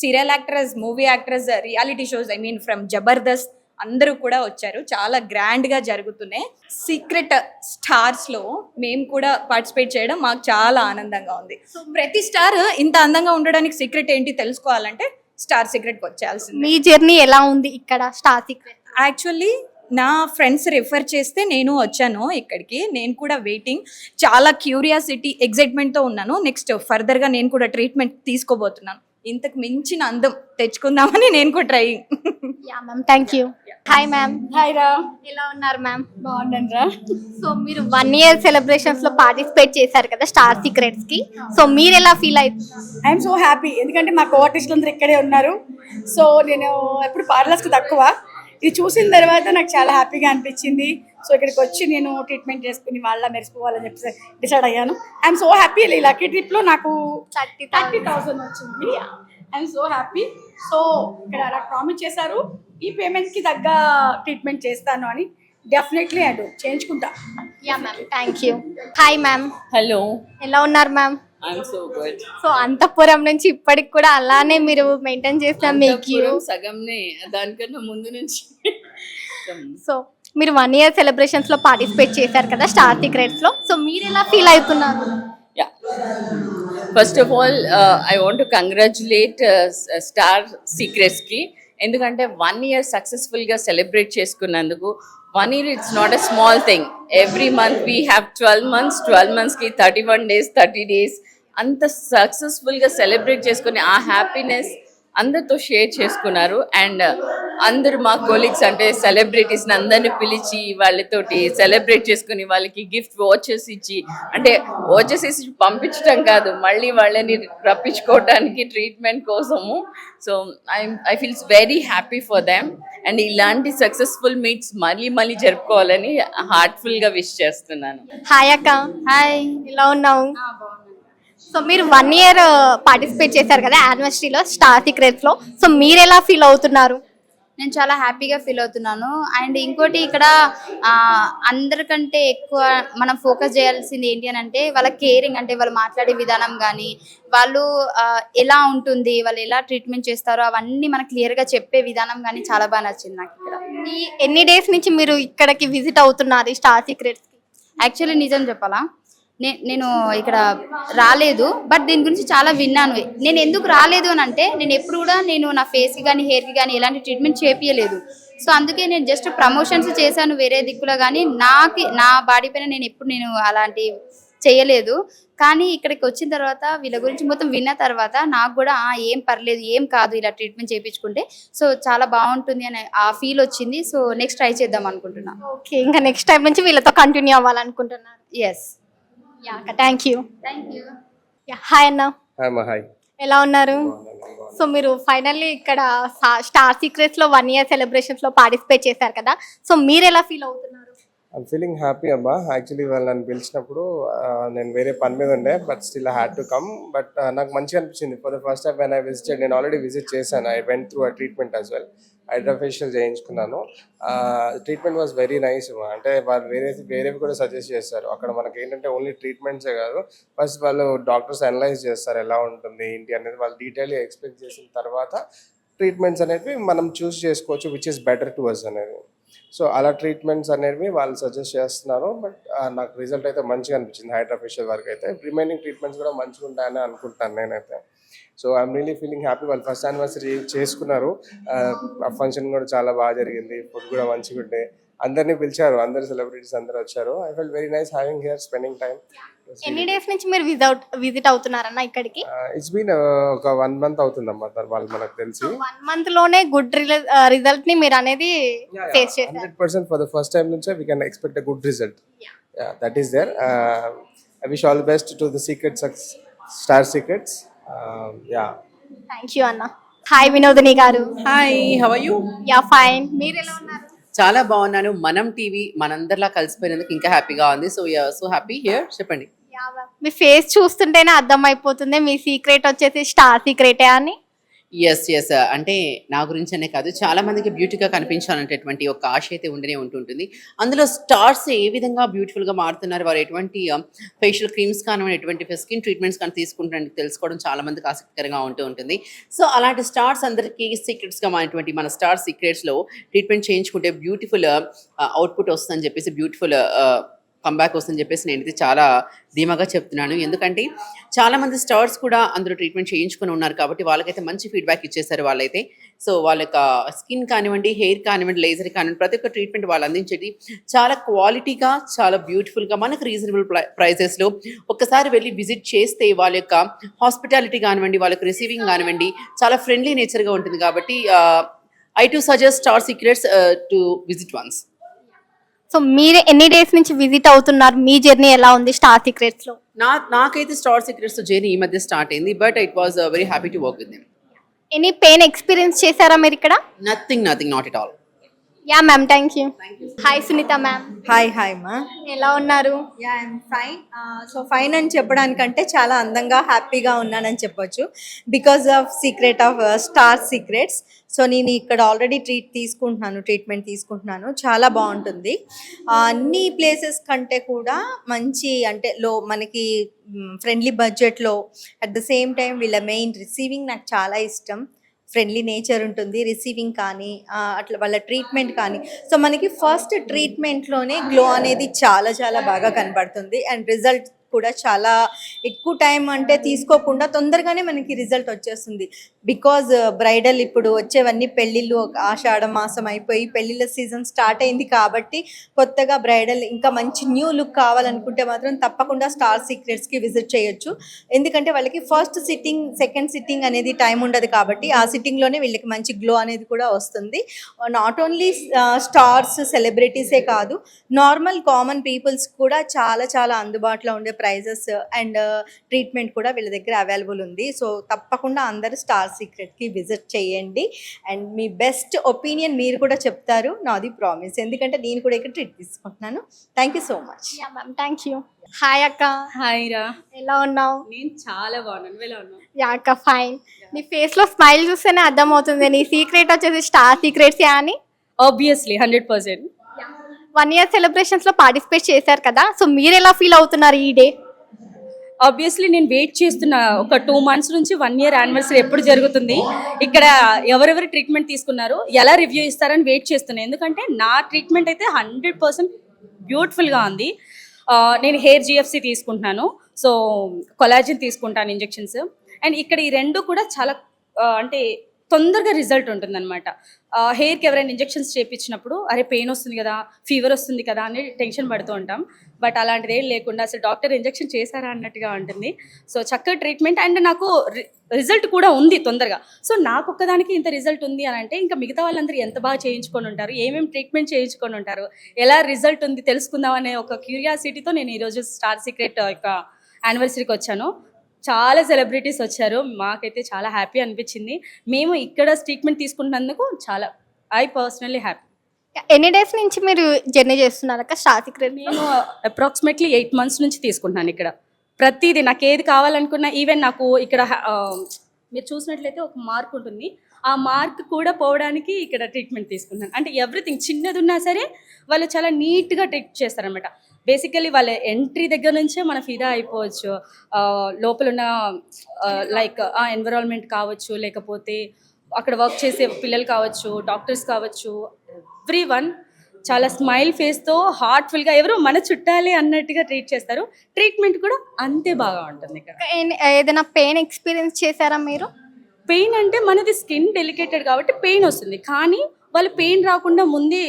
serial actors, movie actors, reality shows, I mean from Jabardasth అందరూ కూడా వచ్చారు. చాలా గ్రాండ్ గా జరుగుతున్నాయి. సీక్రెట్ స్టార్స్ లో మేము కూడా పార్టిసిపేట్ చేయడం మాకు చాలా ఆనందంగా ఉంది. సో ప్రతి స్టార్ ఇంత అందంగా ఉండడానికి సీక్రెట్ ఏంటి తెలుసుకోవాలంటే స్టార్ సీక్రెట్కి వచ్చేయాల్సింది. మీ జర్నీ ఎలా ఉంది ఇక్కడ స్టార్ సీక్రెట్? యాక్చువల్లీ నా ఫ్రెండ్స్ రిఫర్ చేస్తే నేను వచ్చాను ఇక్కడికి. నేను కూడా వెయిటింగ్, చాలా క్యూరియాసిటీ, ఎగ్జైట్మెంట్తో ఉన్నాను. నెక్స్ట్ ఫర్దర్గా నేను కూడా ట్రీట్మెంట్ తీసుకోబోతున్నాను. ఇంతకు మించిన అందం తెచ్చుకుందామని నేను కూడా trying. Yeah ma'am, thank you. Hi ma'am. Hi రా. ఎలా ఉన్నారు మ్యామ్? బాగున్నాను రా. సో మీరు 1 year సెలబ్రేషన్స్ లో పార్టిసిపేట్ చేశారు కదా స్టార్ సీక్రెట్స్ కి. సో మీరు ఎలా ఫీల్ అవుతుంది? ఐఎమ్ సో హ్యాపీ, ఎందుకంటే మా కో ఆర్టిస్టులు అందరూ ఇక్కడే ఉన్నారు. సో నేను ఎప్పుడు పార్లర్స్కి తక్కువ, ఇది చూసిన తర్వాత నాకు చాలా హ్యాపీగా అనిపించింది. సో ఇక్కడికి వచ్చి నేను ట్రీట్మెంట్ చేసుకుని వాళ్ళ మెరిసిపోవాలని చెప్పి డిసైడ్ అయ్యాను. I'm so happy. ఈ లక్కీ ట్రిప్లో నాకు 30,000 వచ్చింది. I'm so happy. సో ఇక్కడ నాకు ప్రామిస్ చేశారు ఈ పేమెంట్కి తగ్గ ట్రీట్మెంట్ చేస్తాను అని. డెఫినెట్లీ అడు చేయించుకుంటా. Yeah ma'am, thank you. Hi ma'am. Hello. ఎలా ఉన్నారు ma'am? I'm so good. So అంతఃపురం నుంచి ఇప్పటికి కూడా అలానే మీరు మెయింటైన్ చేస్తాం మీకు సగంనే, దానికన్నా ముందు నుంచి. సో మీరు 1 year సెలబ్రేషన్స్ లో పార్టిసిపేట్ చేశారు కదా స్టార్ సీక్రెట్స్ లో. సో మీరు ఎలా ఫీల్ అవుతున్నారు? Yeah. First of all, I want to congratulate Star Secrets ki. ఎందుకంటే 1 year సక్సెస్ఫుల్గా సెలబ్రేట్ చేసుకున్నందుకు. 1 year it's not a small thing. Every month we have 12 months. 12 monthsకి 31 days, 30 days. అంత సక్సెస్ఫుల్గా సెలబ్రేట్ చేసుకుని ఆ హ్యాపీనెస్ అందరితో షేర్ చేసుకున్నారు. అండ్ అందరూ మా కొలీగ్స్ అంటే సెలబ్రిటీస్ని అందరిని పిలిచి వాళ్ళతోటి సెలబ్రేట్ చేసుకుని వాళ్ళకి గిఫ్ట్ వాచెస్ ఇచ్చి, అంటే వాచెస్ ఇచ్చి పంపించడం కాదు, మళ్ళీ వాళ్ళని రప్పించుకోవడానికి ట్రీట్మెంట్ కోసము. So I feels very happy for them. And ఇలాంటి సక్సెస్ఫుల్ మీట్స్ మళ్ళీ జరుపుకోవాలని హార్ట్ఫుల్గా విష్ చేస్తున్నాను. హాయ్ అక్క. హాయ్, ఎలా ఉన్నావు? సో మీరు 1 year పార్టిసిపేట్ చేశారు కదా యానివర్సరీలో స్టార్ సీక్రెట్స్ లో. సో మీరు ఎలా ఫీల్ అవుతున్నారు? నేను చాలా హ్యాపీగా ఫీల్ అవుతున్నాను. అండ్ ఇంకోటి ఇక్కడ అందరికంటే ఎక్కువ మనం ఫోకస్ చేయాల్సింది ఏంటి అని అంటే వాళ్ళ కేరింగ్, అంటే వాళ్ళు మాట్లాడే విధానం కానీ వాళ్ళు ఎలా ఉంటుంది, వాళ్ళు ఎలా ట్రీట్మెంట్ చేస్తారో అవన్నీ మనకు క్లియర్గా చెప్పే విధానం కానీ చాలా బాగా నచ్చింది నాకు ఇక్కడ. ఎన్ని డేస్ నుంచి మీరు ఇక్కడికి విజిట్ అవుతున్నారు స్టార్ సీక్రెట్స్కి? యాక్చువల్లీ నిజం చెప్పాలా, నేను ఇక్కడ రాలేదు, బట్ దీని గురించి చాలా విన్నాను. నేను ఎందుకు రాలేదు అని అంటే నేను ఎప్పుడు కూడా నా ఫేస్కి కానీ హెయిర్కి కానీ ఎలాంటి ట్రీట్మెంట్ చేపించలేదు. సో అందుకే నేను జస్ట్ ప్రమోషన్స్ చేశాను వేరే దిక్కులో, కానీ నా బాడీ పైన నేను అలాంటి చేయలేదు. కానీ ఇక్కడికి వచ్చిన తర్వాత వీళ్ళ గురించి మొత్తం విన్న తర్వాత నాకు కూడా ఏం పర్లేదు, ఏం కాదు ఇలా ట్రీట్మెంట్ చేయించుకుంటే, సో చాలా బాగుంటుంది అని ఆ ఫీల్ వచ్చింది. సో నెక్స్ట్ ట్రై చేద్దాం అనుకుంటున్నాను. ఓకే, ఇంకా నెక్స్ట్ టైం నుంచి వీళ్ళతో కంటిన్యూ అవ్వాలనుకుంటున్నాను. Yes, thank you. Thank you. Hi అన్న, హాయ్. ఎలా ఉన్నారు? సో మీరు ఫైనల్లీ ఇక్కడ స్టార్ సీక్రెట్స్ లో 1 year సెలబ్రేషన్స్ లో పార్టిసిపేట్ చేశారు కదా, సో మీరు ఎలా ఫీల్ అవుతున్నారు? ఐమ్ ఫీలింగ్ హ్యాపీ అమ్మా. యాక్చువల్లీ వాళ్ళు నన్ను పిలిచినప్పుడు నేను వేరే పని మీద ఉండే, but still I had to come. But నాకు మంచిగా అనిపించింది. For the first time when I visited, నేను ఆల్రెడీ విజిట్ చేశాను. I went through a treatment as well. Hydra facial చేయించుకున్నాను. Treatment was very nice. అంటే వాళ్ళు వేరేవి కూడా సజెస్ట్ చేస్తారు. అక్కడ మనకి ఏంటంటే ఓన్లీ ట్రీట్మెంట్సే కాదు, ఫస్ట్ వాళ్ళు డాక్టర్స్ అనలైజ్ చేస్తారు ఎలా ఉంటుంది ఏంటి అనేది. వాళ్ళు డీటెయిల్గా ఎక్స్ప్లెయిన్ చేసిన తర్వాత ట్రీట్మెంట్స్ అనేవి మనం చూస్ చేసుకోవచ్చు which is better to us అనేది. సో అలా ట్రీట్మెంట్స్ అనేవి వాళ్ళు సజెస్ట్ చేస్తున్నారు. బట్ నాకు రిజల్ట్ అయితే మంచిగా అనిపించింది. హైడ్రా ఫేషియల్ వరకు అయితే రిమైనింగ్ ట్రీట్మెంట్స్ కూడా మంచిగా ఉంటాయని అనుకుంటాను నేనైతే. So I'm really feeling happy. వాళ్ళు ఫస్ట్ యానివర్సరీ చేసుకున్నారు. ఆ ఫంక్షన్ కూడా చాలా బాగా జరిగింది. ఫుడ్ కూడా మంచిగా ఉండే. అందరినీ పిలిచారు, అందరు సెలబ్రిటీస్ అందరూ వచ్చారు. I felt very nice having here, spending time. ఎన్ని డేస్ నుంచి మీరు విజిట్ అవుతున్నారన్న ఇక్కడికి? ఇట్స్ బీన్ ఒక 1 month అవుతుందమ్మా వాళ్ళు మనకు తెలిసి. 1 month లోనే గుడ్ రిజల్ట్ ని మీరు అనేది ఫేస్ చేశారు. 100% ఫర్ ద ఫస్ట్ టైం నుంచే we can expect a good result. That is there. I wish all the best to the star secrets. Thank you అన్న. హాయ్ వినోదిని గారు. Hi, how are you? Ya fine. మీరు ఎలా ఉన్నారు? చాలా బాగున్నాను. మనం TV మనందరిలా కలిసిపోయినందుకు ఇంకా హ్యాపీగా ఉంది. So yeah so happy here. చెప్పండి. మీ ఫేస్ చూస్తుంటేనే అర్థం అయిపోతుంది మీ సీక్రెట్ వచ్చేసి స్టార్ సీక్రెటే అని. ఎస్ అంటే నా గురించి అనే కాదు, చాలా మందికి బ్యూటీగా కనిపించాలనేటటువంటి ఒక ఆశ అయితే ఉండనే ఉంటుంటుంది. అందులో స్టార్స్ ఏ విధంగా బ్యూటిఫుల్గా మారుతున్నారు, వారు ఎటువంటి ఫేషియల్ క్రీమ్స్ కానివ్వండి, ఎటువంటి స్కిన్ ట్రీట్మెంట్స్ కానీ తీసుకుంటారని తెలుసుకోవడం చాలా మందికి ఆసక్తికరంగా ఉంటుంది. సో అలాంటి స్టార్స్ అందరికీ సీక్రెట్స్గా మారినటువంటి మన స్టార్ సీక్రెట్స్లో ట్రీట్మెంట్ చేయించుకుంటే బ్యూటిఫుల్ అవుట్పుట్ వస్తుందని చెప్పేసి, బ్యూటిఫుల్ కంబ్యాక్ వస్తుందని చెప్పేసి నేనైతే చాలా ధీమాగా చెప్తున్నాను. ఎందుకంటే చాలామంది స్టార్స్ కూడా అందరూ ట్రీట్మెంట్ చేయించుకుని ఉన్నారు కాబట్టి వాళ్ళకైతే మంచి ఫీడ్బ్యాక్ ఇచ్చేసారు వాళ్ళైతే. సో వాళ్ళ యొక్క స్కిన్ కానివ్వండి, హెయిర్ కానివ్వండి, లేజర్ కానివ్వండి, ప్రతి ఒక్క ట్రీట్మెంట్ వాళ్ళు అందించేది చాలా క్వాలిటీగా, చాలా బ్యూటిఫుల్గా, మనకు రీజనబుల్ ప్రైజెస్లో ఒక్కసారి వెళ్ళి విజిట్ చేస్తే వాళ్ళ యొక్క హాస్పిటాలిటీ కానివ్వండి, వాళ్ళ యొక్క రిసీవింగ్ కానివ్వండి చాలా ఫ్రెండ్లీ నేచర్గా ఉంటుంది. కాబట్టి I to suggest star secrets to visit once. So మీరు ఎన్ని డేస్ నుంచి విజిట్ అవుతున్నారు? మీ జర్నీ ఎలా ఉంది స్టార్ సీక్రెట్స్ లో? నాకైతే స్టార్ సీక్రెట్స్ జర్నీ ఈ మధ్య స్టార్ట్ అయింది. But it was very happy to work with them. Any pain experience చేశారా మీరు ఇక్కడ? Nothing, not at all. Ya ma'am, thank you. Hi Sunitha ma'am. Hi మా. ఎలా ఉన్నారు? Ya I'm fine. So fine అని చెప్పడానికంటే చాలా అందంగా హ్యాపీగా ఉన్నానని చెప్పొచ్చు, because of secret of star secrets. So నేను ఇక్కడ ఆల్రెడీ ట్రీట్మెంట్ తీసుకుంటున్నాను. చాలా బాగుంటుంది. అన్ని ప్లేసెస్ కంటే కూడా మంచి, అంటే మనకి ఫ్రెండ్లీ బడ్జెట్లో, అట్ ద సేమ్ టైం వీళ్ళ మెయిన్ రిసీవింగ్ నాకు చాలా ఇష్టం. ఫ్రెండ్లీ నేచర్ ఉంటుంది, రిసీవింగ్ కానీ అట్లా వాళ్ళ ట్రీట్మెంట్ కానీ. సో మనకి ఫస్ట్ ట్రీట్మెంట్లోనే గ్లో అనేది చాలా చాలా బాగా కనబడుతుంది. అండ్ రిజల్ట్ కూడా చాలా ఎక్కువ టైం అంటే తీసుకోకుండా తొందరగానే మనకి రిజల్ట్ వచ్చేస్తుంది. బికాజ్ బ్రైడల్ ఇప్పుడు వచ్చేవన్నీ పెళ్ళిళ్ళు, ఆషాఢ మాసం అయిపోయి పెళ్ళిళ్ళ సీజన్ స్టార్ట్ అయింది కాబట్టి కొత్తగా బ్రైడల్ ఇంకా మంచి న్యూ లుక్ కావాలనుకుంటే మాత్రం తప్పకుండా స్టార్ సీక్రెట్స్కి విజిట్ చేయొచ్చు. ఎందుకంటే వాళ్ళకి ఫస్ట్ సిట్టింగ్, సెకండ్ సిట్టింగ్ అనేది టైం ఉండదు కాబట్టి ఆ సిట్టింగ్లోనే వీళ్ళకి మంచి గ్లో అనేది కూడా వస్తుంది. నాట్ ఓన్లీ స్టార్స్, సెలబ్రిటీసే కాదు, నార్మల్ కామన్ పీపుల్స్ కూడా చాలా చాలా అందుబాటులో ఉండే ప్రైజెస్ అండ్ ట్రీట్మెంట్ కూడా వీళ్ళ దగ్గర అవైలబుల్ ఉంది. సో తప్పకుండా అందరూ స్టార్ సీక్రెట్కి విజిట్ చేయండి అండ్ మీ బెస్ట్ ఒపీనియన్ మీరు కూడా చెప్తారు, నాది ప్రామిస్. ఎందుకంటే నేను కూడా ఇక్కడ ట్రీట్ తీసుకుంటున్నాను. Thank you so much. Yeah ma'am, thank you. Hi అక్క. హాయ్ రా, ఎలా ఉన్నావు? నేను చాలా బాగున్నాను, ఎలా ఉన్నావు? యా అక్క, ఫైన్. నీ ఫేస్ లో స్మైల్ చూస్తేనే అర్థమవుతుంది నీ సీక్రెట్ వచ్చేసి స్టార్ సీక్రెట్స్ అని. ఆబ్వియస్లీ 100%. 1 year సెలబ్రేషన్స్ లో పార్టిసిపేట్ చేశారు కదా, సో మీరు ఎలా ఫీల్ అవుతున్నారు ఈ డే? ఆబ్వియస్లీ నేను వెయిట్ చేస్తున్నా ఒక 2 months నుంచి 1 year యానివర్సరీ ఎప్పుడు జరుగుతుంది, ఇక్కడ ఎవరెవరు ట్రీట్మెంట్ తీసుకున్నారు, ఎలా రివ్యూ ఇస్తారని వెయిట్ చేస్తున్నాను. ఎందుకంటే నా ట్రీట్మెంట్ అయితే 100% బ్యూటిఫుల్గా ఉంది. నేను హెయిర్ జిఎఫ్సి తీసుకుంటున్నాను, సో కొలాజిన్ తీసుకుంటాను ఇంజెక్షన్స్. అండ్ ఇక్కడ ఈ రెండు కూడా చాలా అంటే తొందరగా రిజల్ట్ ఉంటుందన్నమాట. హెయిర్కి ఎవరైనా ఇంజెక్షన్స్ చేయించినప్పుడు అరే పెయిన్ వస్తుంది కదా, ఫీవర్ వస్తుంది కదా అని టెన్షన్ పడుతూ ఉంటాం. బట్ అలాంటిది ఏం లేకుండా అసలు డాక్టర్ ఇంజెక్షన్ చేశారా అన్నట్టుగా ఉంటుంది. సో చక్కగా ట్రీట్మెంట్ అండ్ నాకు రిజల్ట్ కూడా ఉంది తొందరగా. సో నాకు ఒక్కదానికి ఇంత రిజల్ట్ ఉంది అని అంటే ఇంకా మిగతా వాళ్ళందరూ ఎంత బాగా చేయించుకొని ఉంటారు, ఏమేమి ట్రీట్మెంట్ చేయించుకొని ఉంటారు, ఎలా రిజల్ట్ ఉంది తెలుసుకుందాం అనే ఒక క్యూరియాసిటీతో నేను ఈరోజు స్టార్ సీక్రెట్ యొక్క యానివర్సరీకి వచ్చాను. చాలా సెలబ్రిటీస్ వచ్చారు, మాకైతే చాలా హ్యాపీ అనిపించింది. మేము ఇక్కడ ట్రీట్మెంట్ తీసుకున్నందుకు చాలా ఐ పర్సనల్లీ హ్యాపీ. ఎన్ని డేస్ నుంచి మీరు జర్నీ చేస్తున్నారు అక్క స్టార్ సీక్రెట్? నేను అప్రాక్సిమేట్లీ 8 months నుంచి తీసుకుంటున్నాను ఇక్కడ. ప్రతిదీ నాకు ఏది కావాలనుకున్నా, ఈవెన్ నాకు ఇక్కడ మీరు చూసినట్లయితే ఒక మార్క్ ఉంటుంది, ఆ మార్క్ కూడా పోవడానికి ఇక్కడ ట్రీట్మెంట్ తీసుకుంటున్నాను. అంటే ఎవ్రీథింగ్ చిన్నది ఉన్నా సరే వాళ్ళు చాలా నీట్గా ట్రీట్ చేస్తారనమాట. బేసికలీ వాళ్ళ ఎంట్రీ దగ్గర నుంచే మనం ఫిదా అయిపోవచ్చు. లోపల ఉన్న లైక్ ఆ ఎన్విరాన్మెంట్ కావచ్చు, లేకపోతే అక్కడ వర్క్ చేసే పిల్లలు కావచ్చు, డాక్టర్స్ కావచ్చు, ఎవ్రీవన్ చాలా స్మైల్ ఫేస్తో హార్ట్ఫుల్గా ఎవరు మన చుట్టాలే అన్నట్టుగా ట్రీట్ చేస్తారు. ట్రీట్మెంట్ కూడా అంతే బాగా ఉంటుంది ఇక్కడ. ఏదైనా పెయిన్ ఎక్స్పీరియన్స్ చేశారా మీరు? పెయిన్ అంటే మనది స్కిన్ డెలికేటెడ్ కాబట్టి పెయిన్ వస్తుంది, కానీ వాళ్ళు పెయిన్ రాకుండా ముందే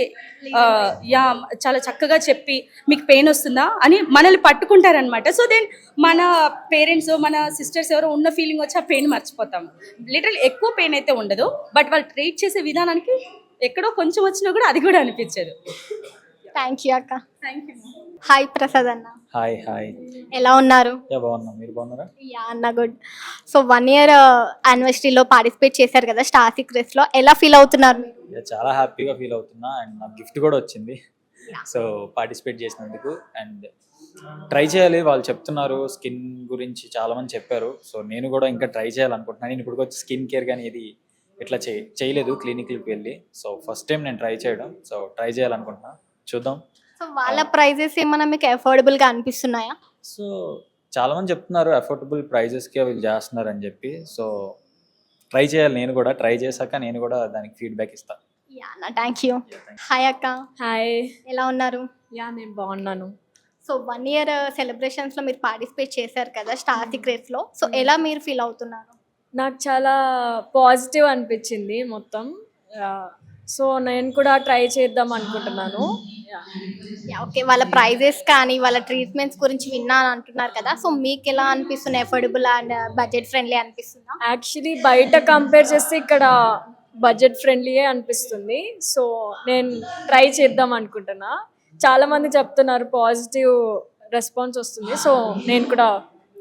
యా చాలా చక్కగా చెప్పి మీకు పెయిన్ వస్తుందా అని మనల్ని పట్టుకుంటారనమాట. సో దెన్ మన పేరెంట్స్ మన సిస్టర్స్ ఎవరో ఉన్న ఫీలింగ్ వచ్చి ఆ పెయిన్ మర్చిపోతాము. లిటరల్ ఎక్కువ పెయిన్ అయితే ఉండదు, బట్ వాళ్ళు ట్రీట్ చేసే విధానానికి ఎక్కడో కొంచెం వచ్చినా కూడా అది కూడా అనిపించదు. థ్యాంక్ యూ అక్క. Thank you. హాయ్ ప్రసాద్ అన్న. హాయ్. ఎలా ఉన్నారు? బాగున్నా, మీరు బాగున్నారా? యా అన్న, గుడ్. సో 1 year యానివర్సరీలో పార్టిసిపేట్ చేశారు కదా స్టార్ సీక్రెట్స్ లో, ఎలా ఫీల్ అవుతున్నారు మీరు? చాలా హ్యాపీగా ఫీల్ అవుతున్నా అండ్ నాకు గిఫ్ట్ కూడా వచ్చింది. సో పార్టిసిపేట్ చేసినందుకు అండ్ ట్రై చేయాలి. వాళ్ళు చెప్తున్నారు స్కిన్ గురించి చాలా మంది చెప్పారు, సో నేను కూడా ఇంకా ట్రై చేయాలనుకుంటున్నాను. నేను ఇప్పుడు వచ్చి స్కిన్ కేర్ కానీ ఇది ఇట్లా చేయలేదు క్లినిక్కి వెళ్ళి, సో ఫస్ట్ టైం నేను ట్రై చేయడం, సో ట్రై చేయాలనుకుంటున్నా, చూద్దాం. సో వాళ్ళ ప్రైజెస్ ఏమైనా మీకు అఫోర్డబుల్ గా అనిపిస్తున్నాయా? సో చాలా మంది చెప్తున్నారు అఫోర్డబుల్ ప్రైజెస్కే వీళ్ళు చేస్తున్నారు అని చెప్పి, సో ట్రై చేయాలి. నేను కూడా ట్రై చేశాక నేను కూడా దానికి ఫీడ్బ్యాక్ ఇస్తాను. యా అన్న, థ్యాంక్ యూ. హాయ్ అక్క. హాయ్. ఎలా ఉన్నారు? యా నేను బాగున్నాను. సో 1 year సెలబ్రేషన్స్ లో మీరు పార్టిసిపేట్ చేశారు కదా స్టార్ సీక్రెట్స్ లో, సో ఎలా మీరు ఫీల్ అవుతున్నారు? నాకు చాలా పాజిటివ్ అనిపించింది మొత్తం. సో నేను కూడా ట్రై చేద్దాం అనుకుంటున్నాను. ఓకే, వాళ్ళ ప్రైజెస్ కానీ వాళ్ళ ట్రీట్మెంట్స్ గురించి విన్నాను అంటున్నారు కదా, సో మీకు ఎలా అనిపిస్తుంది? అఫోర్డబుల్ అండ్ బడ్జెట్ ఫ్రెండ్లీ అనిపిస్తుందా? యాక్చువల్లీ బయట కంపేర్ చేస్తే ఇక్కడ బడ్జెట్ ఫ్రెండ్లీయే అనిపిస్తుంది. సో నేను ట్రై చేద్దాం అనుకుంటున్నా. చాలా మంది చెప్తున్నారు పాజిటివ్ రెస్పాన్స్ వస్తుంది, సో నేను కూడా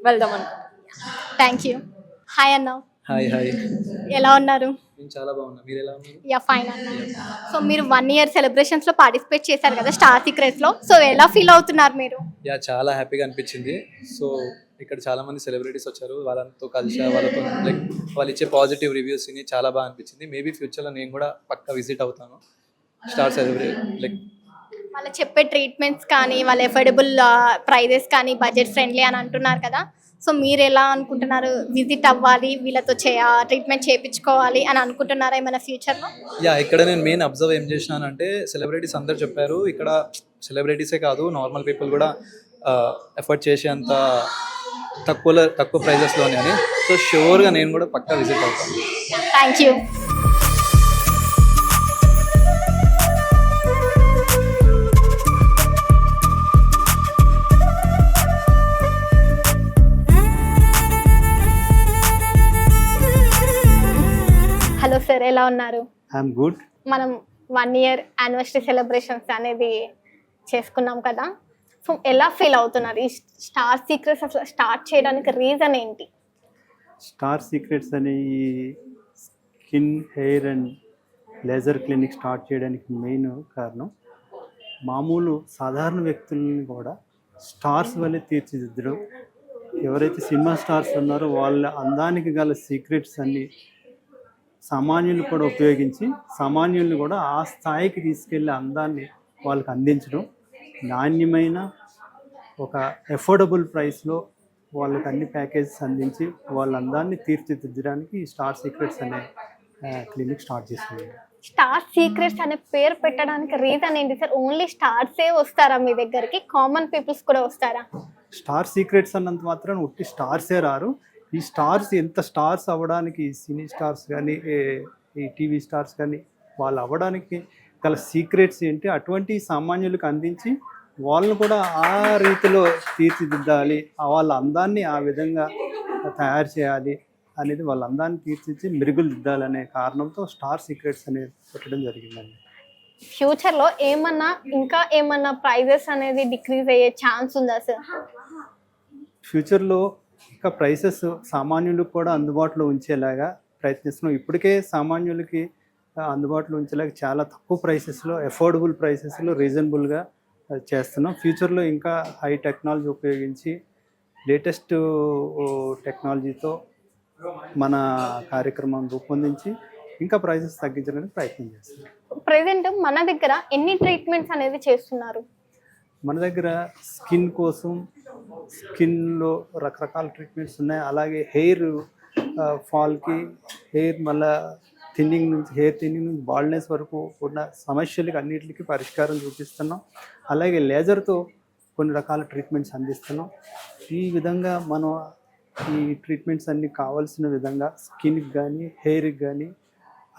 వెళ్దాం అనుకుంటున్నా. Thank you. హాయ్ అన్న. హాయ్. ఎలా ఉన్నారు? నేను చాలా బాగున్నా, మీరు ఎలా ఉన్నారు? యా ఫైన్ అన్న. సో మీరు 1 year సెలబ్రేషన్స్ లో పార్టిసిపేట్ చేశారు కదా స్టార్ సీక్రెట్స్ లో, సో ఎలా ఫీల్ అవుతున్నారు మీరు? యా చాలా హ్యాపీగా అనిపించింది. సో ఇక్కడ చాలా మంది సెలబ్రిటీస్ వచ్చారు, వాళ్ళతో కలిసి వాళ్ళతో లైక్ వాళ్ళు ఇచ్చే పాజిటివ్ రివ్యూస్ ని చాలా బాగా అనిపించింది. మేబీ ఫ్యూచర్లో నేను కూడా పక్కా విజిట్ అవుతాను స్టార్ సెలబ్రేట్. లైక్ వాళ్ళు చెప్పే ట్రీట్మెంట్స్ కానీ వాళ్ళ అఫోర్డబుల్ ప్రైజెస్ కానీ బడ్జెట్ ఫ్రెండ్లీ అని అంటున్నారు కదా, సో మీరు ఎలా అనుకుంటున్నారు? విజిట్ అవ్వాలి, వీళ్ళతో ట్రీట్మెంట్ చేయించుకోవాలి అని అనుకుంటున్నారా ఏమైనా ఫ్యూచర్లో? యా ఇక్కడ నేను మెయిన్ అబ్జర్వ్ ఏం చేసినానంటే సెలబ్రిటీస్ అందరు చెప్పారు ఇక్కడ సెలబ్రిటీసే కాదు నార్మల్ పీపుల్ కూడా ఎఫర్ట్ చేసేంత తక్కువ ప్రైజెస్లోనే అని. సో షూర్గా నేను కూడా పక్కా విజిట్ అవుతాను. Thank you. హలో సార్, ఎలా ఉన్నారు? I'm good. మనం 1 year యానివర్సరీ సెలబ్రేషన్స్ అనేది చేసుకున్నాం కదా, సో ఎలా ఫీల్ అవుతున్నారు ఈ స్టార్ సీక్రెట్స్ అసలు స్టార్ట్ చేయడానికి రీజన్ ఏంటి? స్టార్ సీక్రెట్స్ అనే ఈ skin, hair and laser clinic start చేయడానికి మెయిన్ కారణం మామూలు సాధారణ వ్యక్తులని కూడా స్టార్స్ వల్లే తీర్చిదిద్దడం. ఎవరైతే సినిమా స్టార్స్ ఉన్నారో వాళ్ళ అందానికి గల సీక్రెట్స్ అన్ని సామాన్యులు కూడా ఉపయోగించి సామాన్యుల్ని కూడా ఆ స్థాయికి తీసుకెళ్ళే అందాన్ని వాళ్ళకి అందించడం, నాణ్యమైన ఒక ఎఫోర్డబుల్ ప్రైస్లో వాళ్ళకి అన్ని ప్యాకేజెస్ అందించి వాళ్ళ అందాన్ని తీర్చిదిద్దడానికి ఈ స్టార్ సీక్రెట్స్ అనే క్లినిక్ స్టార్ట్ చేసింది. స్టార్ సీక్రెట్స్ అనే పేరు పెట్టడానికి రీజన్ ఏంటి సార్? ఓన్లీ స్టార్సే వస్తారా మీ దగ్గరికి, కామన్ పీపుల్స్ కూడా వస్తారా? స్టార్ సీక్రెట్స్ అన్నంత మాత్రం ఉట్టి స్టార్సే రారు. ఈ స్టార్స్ ఎంత స్టార్స్ అవ్వడానికి, సినీ స్టార్స్ కానీ ఈ టీవీ స్టార్స్ కానీ వాళ్ళు అవ్వడానికి గల సీక్రెట్స్ ఏంటి, అటువంటి సామాన్యులకు అందించి వాళ్ళను కూడా ఆ రీతిలో తీర్చిదిద్దాలి, వాళ్ళ అందాన్ని ఆ విధంగా తయారు చేయాలి అనేది, వాళ్ళ అందాన్ని తీర్చిచ్చి మెరుగులు దిద్దాలనే కారణంతో స్టార్ సీక్రెట్స్ అనేది పెట్టడం జరిగిందండి. ఫ్యూచర్లో ఇంకా ఏమన్నా ప్రైజెస్ అనేది డిక్రీజ్ అయ్యే ఛాన్స్ ఉందా సార్? ఫ్యూచర్లో ఇంకా ప్రైసెస్ సామాన్యులకు కూడా అందుబాటులో ఉంచేలాగా ప్రయత్నిస్తున్నాం. ఇప్పటికే సామాన్యులకి అందుబాటులో ఉంచేలాగా చాలా తక్కువ ప్రైసెస్లో, ఎఫోర్డబుల్ ప్రైసెస్లో రీజనబుల్గా చేస్తున్నాం. ఫ్యూచర్లో ఇంకా హై టెక్నాలజీ ఉపయోగించి లేటెస్ట్ టెక్నాలజీతో మన కార్యక్రమం రూపొందించి ఇంకా ప్రైసెస్ తగ్గించడానికి ప్రయత్నం చేస్తున్నాం. ప్రెసెంట్ మన దగ్గర ఎన్ని ట్రీట్మెంట్స్ అనేది చేస్తున్నారు? మన దగ్గర స్కిన్ కోసం స్కిన్లో రకరకాల ట్రీట్మెంట్స్ ఉన్నాయి. అలాగే హెయిర్ ఫాల్కి, హెయిర్ మళ్ళా థిన్నింగ్ నుంచి, హెయిర్ థిన్నింగ్ నుంచి బాల్డ్నెస్ వరకు ఉన్న సమస్యలకి అన్నిటికీ పరిష్కారం చూపిస్తున్నాం. అలాగే లేజర్తో కొన్ని రకాల ట్రీట్మెంట్స్ అందిస్తున్నాం. ఈ విధంగా మనం ఈ ట్రీట్మెంట్స్ అన్నీ కావాల్సిన విధంగా స్కిన్కి కానీ, హెయిర్కి కానీ,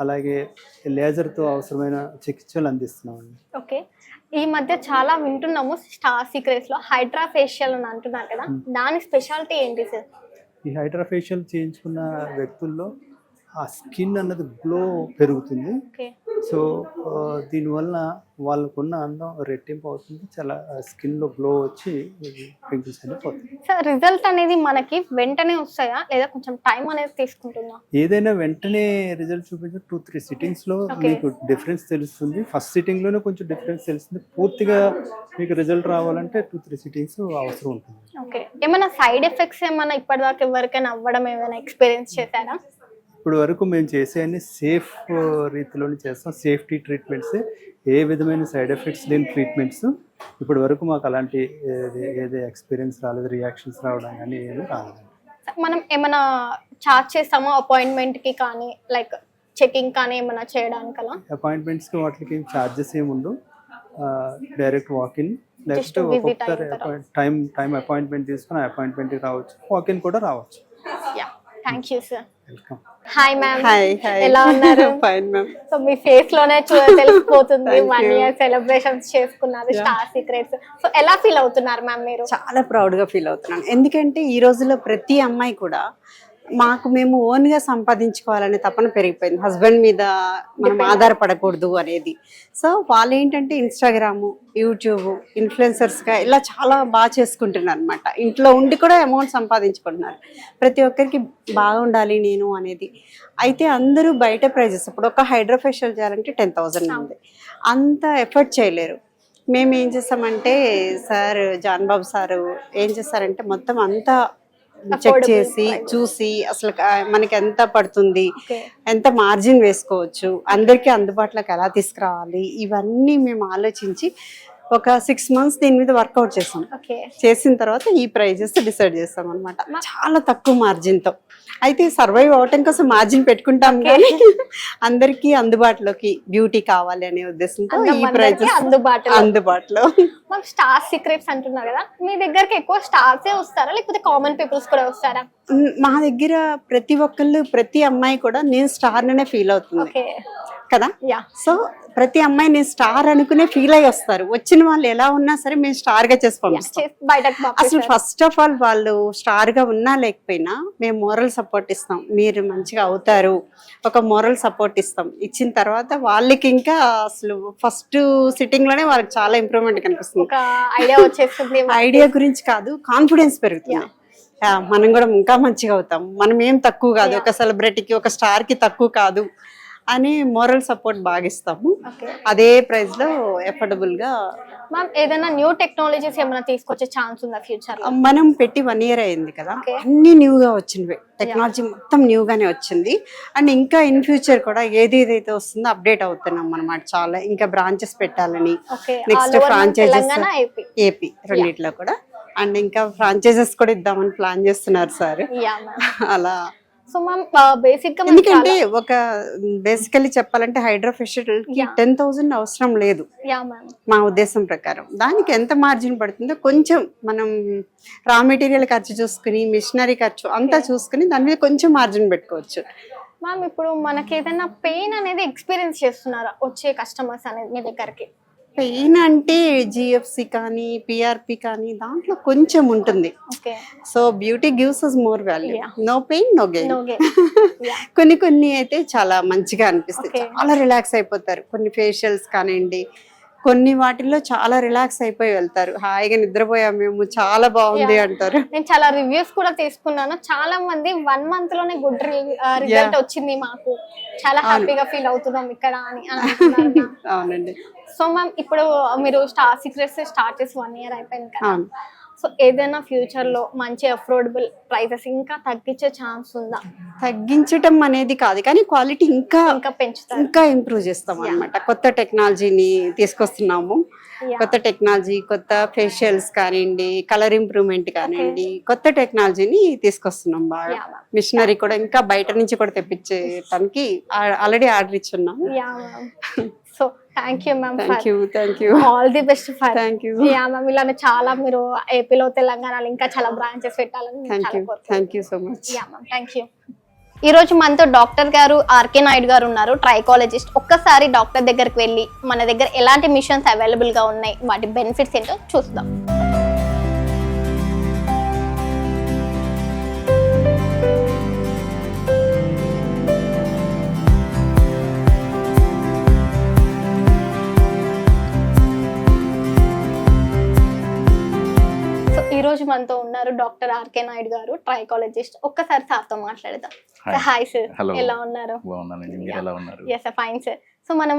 అలాగే లేజర్తో అవసరమైన చికిత్సలు అందిస్తున్నామండి. ఓకే, ఈ మధ్య చాలా వింటున్నాము స్టార్ సీక్రెట్స్లో హైడ్రా ఫేషియల్ అని అంటున్నారు కదా, దాని స్పెషాలిటీ ఏంటి సార్? ఈ హైడ్రా ఫేషియల్ చేయించుకున్న వ్యక్తుల్లో ఆ స్కిన్ అన్నది గ్లో పెరుగుతుంది. సో దీనివల్ల వాళ్ళకున్న అందం రెట్టింపు అవుతుంది, చాలా స్కిన్లో గ్లో వచ్చి పింపుల్స్ అనేవి పోతుంది. సార్ రిజల్ట్ అనేది మనకి వెంటనే వస్తాయా లేదా కొంచెం టైం అనేది తీసుకుంటుందా? ఏదైనా వెంటనే రిజల్ట్ చూపించే 2-3 సిట్టింగ్స్లో మీకు డిఫరెన్స్ తెలుస్తుంది. ఫస్ట్ సిట్టింగ్లోనే కొంచెం డిఫరెన్స్ తెలుస్తుంది. పూర్తిగా మీకు రిజల్ట్ రావాలంటే 2-3 సిట్టింగ్స్ అవసరం ఉంటుంది. ఓకే, ఏమైనా సైడ్ ఎఫెక్ట్స్ ఏమైనా ఇప్పటిదాకా ఎవరికైనా అవ్వడం ఏమైనా ఎక్స్పీరియన్స్ చేశారా? ఇప్పుడు వరకు మేము చేసే అన్ని సేఫ్ రీతిలోనే చేస్తాం. సేఫ్టీ ట్రీట్మెంట్స్, ఏ విధమైన సైడ్ ఎఫెక్ట్స్ లేని ట్రీట్మెంట్స్. ఇప్పటి వరకు మాకు అలాంటి ఏదే ఎక్స్పీరియన్స్ రాలేదు, రియాక్షన్స్ రావడం కానీ ఏమీ రాలేదు. మనం ఏమైనా చార్జ్ చేస్తామా అపాయింట్మెంట్కి కానీ, లైక్ చెకింగ్ కానీ ఏమైనా చేయడానికి? అలా అపాయింట్మెంట్స్కి వాటికి ఏం ఛార్జెస్ ఏమి ఉండవు. డైరెక్ట్ వాకిన్, లేకపోతే ఒక్కొక్కసారి టైం అపాయింట్మెంట్ తీసుకుని అపాయింట్మెంట్కి రావచ్చు, వాకిన్ కూడా రావచ్చు. Thank you sir. Welcome. Hi ma'am, hi. ఎలా ఉన్నారు? Fine ma'am. సో మీ ఫేస్ లోనే తెలిసిపోతుంది 1 year సెలబ్రేషన్స్ చేసుకున్నారు స్టార్ సీక్రెట్స్. సో ఎలా ఫీల్ అవుతున్నారు మ్యామ్ మీరు? చాలా ప్రౌడ్గా ఫీల్ అవుతున్నాను. ఎందుకంటే ఈ రోజుల్లో ప్రతి అమ్మాయి కూడా మేము ఓన్గా సంపాదించుకోవాలనే తపన పెరిగిపోయింది. హస్బెండ్ మీద మనం ఆధారపడకూడదు అనేది. సో వాళ్ళు ఏంటంటే ఇన్స్టాగ్రామ్, యూట్యూబ్ ఇన్ఫ్లుయెన్సర్స్గా ఇలా చాలా బాగా చేసుకుంటున్నారు అనమాట. ఇంట్లో ఉండి కూడా అమౌంట్ సంపాదించుకుంటున్నారు. ప్రతి ఒక్కరికి బాగుండాలి నేను అనేది. అయితే అందరూ బయట ప్రైజెస్, ఇప్పుడు ఒక హైడ్రా ఫేషియల్ చేయాలంటే 10,000 ఉంది. అంత ఎఫర్ట్ చేయలేరు. మేము ఏం చేస్తామంటే సార్, జాన్ బాబు సారు ఏం చేస్తారంటే మొత్తం అంతా చెక్ చేసి చూసి అసలు మనకి ఎంత పడుతుంది, ఎంత మార్జిన్ వేసుకోవచ్చు, అందరికీ అందుబాటులోకి ఎలా తీసుకురావాలి, ఇవన్నీ మేము ఆలోచించి ఒక 6 months దీని మీద వర్కౌట్ చేస్తాం. చేసిన తర్వాత ఈ ప్రైజెస్ డిసైడ్ చేస్తాం అనమాట, చాలా తక్కువ మార్జిన్తో. అయితే సర్వైవ్ అవటం కోసం మార్జిన్ పెట్టుకుంటాం కానీ అందరికీ అందుబాటులోకి బ్యూటీ కావాలి అనే ఉద్దేశంతో ఈ ప్రైజెస్ అందుబాటులో. స్టార్ సీక్రెట్స్ అంటున్నారు కదా, మీ దగ్గరకి ఎక్కువ స్టార్సే వస్తారా లేకపోతే కామన్ పీపుల్స్ కూడా వస్తారా? మా దగ్గర ప్రతి ఒక్కళ్ళు, ప్రతి అమ్మాయి కూడా నేను స్టార్ అనే ఫీల్ అవుతుంది. కదా. యా సో ప్రతి అమ్మాయి నేను స్టార్ అనుకునే ఫీల్ అయ్యి వస్తారు. వచ్చిన వాళ్ళు ఎలా ఉన్నా సరే మేము స్టార్ గా చేసి పంపిస్తాం. బయటకు అసలు ఫస్ట్ ఆఫ్ ఆల్ వాళ్ళు స్టార్ గా ఉన్నా లేకపోయినా మేము మోరల్ సపోర్ట్ ఇస్తాం. మీరు మంచిగా అవుతారు, ఒక మోరల్ సపోర్ట్ ఇస్తాం. ఇచ్చిన తర్వాత వాళ్ళకి ఇంకా అసలు ఫస్ట్ సిట్టింగ్ లోనే వాళ్ళకి చాలా ఇంప్రూవ్మెంట్ కనిపిస్తుంది. ఒక ఐడియా వచ్చేస్తుంది. ఐడియా గురించి కాదు, కాన్ఫిడెన్స్ పెరుగుతుంది. మనం కూడా ఇంకా మంచిగా అవుతాం, మనం ఏం తక్కువ కాదు, ఒక సెలబ్రిటీకి ఒక స్టార్ కి తక్కువ కాదు అని మోరల్ సపోర్ట్ బాగా ఇస్తాము. అదే ప్రైస్ లో ఎఫోర్డబుల్ గా. మ్యామ్ ఏదైనా న్యూ టెక్నాలజీస్ ఏమైనా తీసుకొచ్చే ఛాన్స్ ఉందా ఫ్యూచర్ లో? మనం పెట్టి 1 year అయింది కదా, అన్ని న్యూగా వచ్చినవి. టెక్నాలజీ మొత్తం న్యూగానే వచ్చింది. అండ్ ఇంకా ఇన్ ఫ్యూచర్ కూడా ఏదైతే వస్తుందో అప్డేట్ అవుతున్నాం అన్నమాట. చాలా ఇంకా బ్రాంచెస్ పెట్టాలని, నెక్స్ట్ ఫ్రాంచైజెస్ ఏపీ రెండిట్లో కూడా. అండ్ ఇంకా ఫ్రాంచైజెస్ కూడా ఇద్దామని ప్లాన్ చేస్తున్నారు సార్. అలా సో మ్యామ్ బేసిక్ గా ఎందుకంటే ఒక బేసికలీ చెప్పాలంటే హైడ్రా ఫేషియల్ కి 10,000 అవసరం లేదు మా ఉద్దేశం ప్రకారం. దానికి ఎంత మార్జిన్ పడుతుందో కొంచెం మనం రా మెటీరియల్ ఖర్చు చూసుకుని, మిషనరీ ఖర్చు అంతా చూసుకుని దాని మీద కొంచెం మార్జిన్ పెట్టుకోవచ్చు. మ్యామ్ ఇప్పుడు మనకి ఏదైనా పెయిన్ అనేది ఎక్స్పీరియన్స్ చేస్తున్నారా వచ్చే కస్టమర్స్ అనేది మీ దగ్గరికి? పెయిన్ అంటే జిఎఫ్సి కానీ పిఆర్పి కానీ దాంట్లో కొంచెం ఉంటుంది. So beauty gives us more value. No pain no gain. కొన్ని అయితే చాలా మంచిగా అనిపిస్తాయి, చాలా రిలాక్స్ అయిపోతారు. కొన్ని ఫేషియల్స్ కానివ్వండి, కొన్ని వాటిల్లో చాలా రిలాక్స్ అయిపోయి వెళ్తారు. హాయిగా నిద్రపోయాం మేము, చాలా బాగుంది అంటారు. నేను చాలా రివ్యూస్ కూడా తీసుకున్నాను. చాలా మంది 1 month లోనే గుడ్ రిజల్ట్ వచ్చింది, మాకు చాలా హ్యాపీగా ఫీల్ అవుతున్నాం ఇక్కడ అని అంటున్నారు. అవునండి. సో మ్యామ్ ఇప్పుడు మీరు స్టార్ సీక్రెట్స్ స్టార్ట్ చేసి 1 year అయిపోయింది కదా. సో ఏదైనా ఫ్యూచర్ లో మంచి అఫోర్డబుల్ ప్రైసెస్ ఇంకా తగ్గించే ఛాన్స్ ఉందా? తగ్గించటం అనేది కాదు కానీ క్వాలిటీ ఇంకా పెంచుతారు, ఇంకా ఇంప్రూవ్ చేస్తాం అన్నమాట. కొత్త టెక్నాలజీని తీసుకొస్తున్నాము. కొత్త టెక్నాలజీ, కొత్త ఫేషియల్స్ కానివ్వండి, కలర్ ఇంప్రూవ్మెంట్ కానివ్వండి, కొత్త టెక్నాలజీని తీసుకొస్తున్నాం. బాగా మిషనరీ కూడా ఇంకా బయట నుంచి కూడా తెప్పించడానికి ఆల్రెడీ ఆర్డర్ ఇచ్చున్నాము. So thank you ma'am. Thank you. All the best for. Thank you. Yeah ma'am, ఇలానే చాలా మీరు ఏపీలో తెలంగాణలో ఇంకా చాలా బ్రాంచెస్ పెట్టాలని thank you so much. Yeah ma'am, thank you. ఈ రోజు మనతో డాక్టర్ గారు ఆర్కే నాయుడు గారు ఉన్నారు, ట్రైకాలజిస్ట్. ఒక్కసారి డాక్టర్ దగ్గరికి వెళ్ళి మన దగ్గర ఎలాంటి మిషన్స్ అవైలబుల్ గా ఉన్నాయి, వాటి బెనిఫిట్స్ ఏంటో చూద్దాం. ఈ రోజు మనతో ఉన్నారు డాక్టర్ ఆర్కే నాయుడు గారు, ట్రైకాలజిస్ట్. ఒక్కసారి సార్తో మాట్లాడదాం. హాయ్ సార్, ఎలా ఉన్నారు? Yes fine sir. సో మనం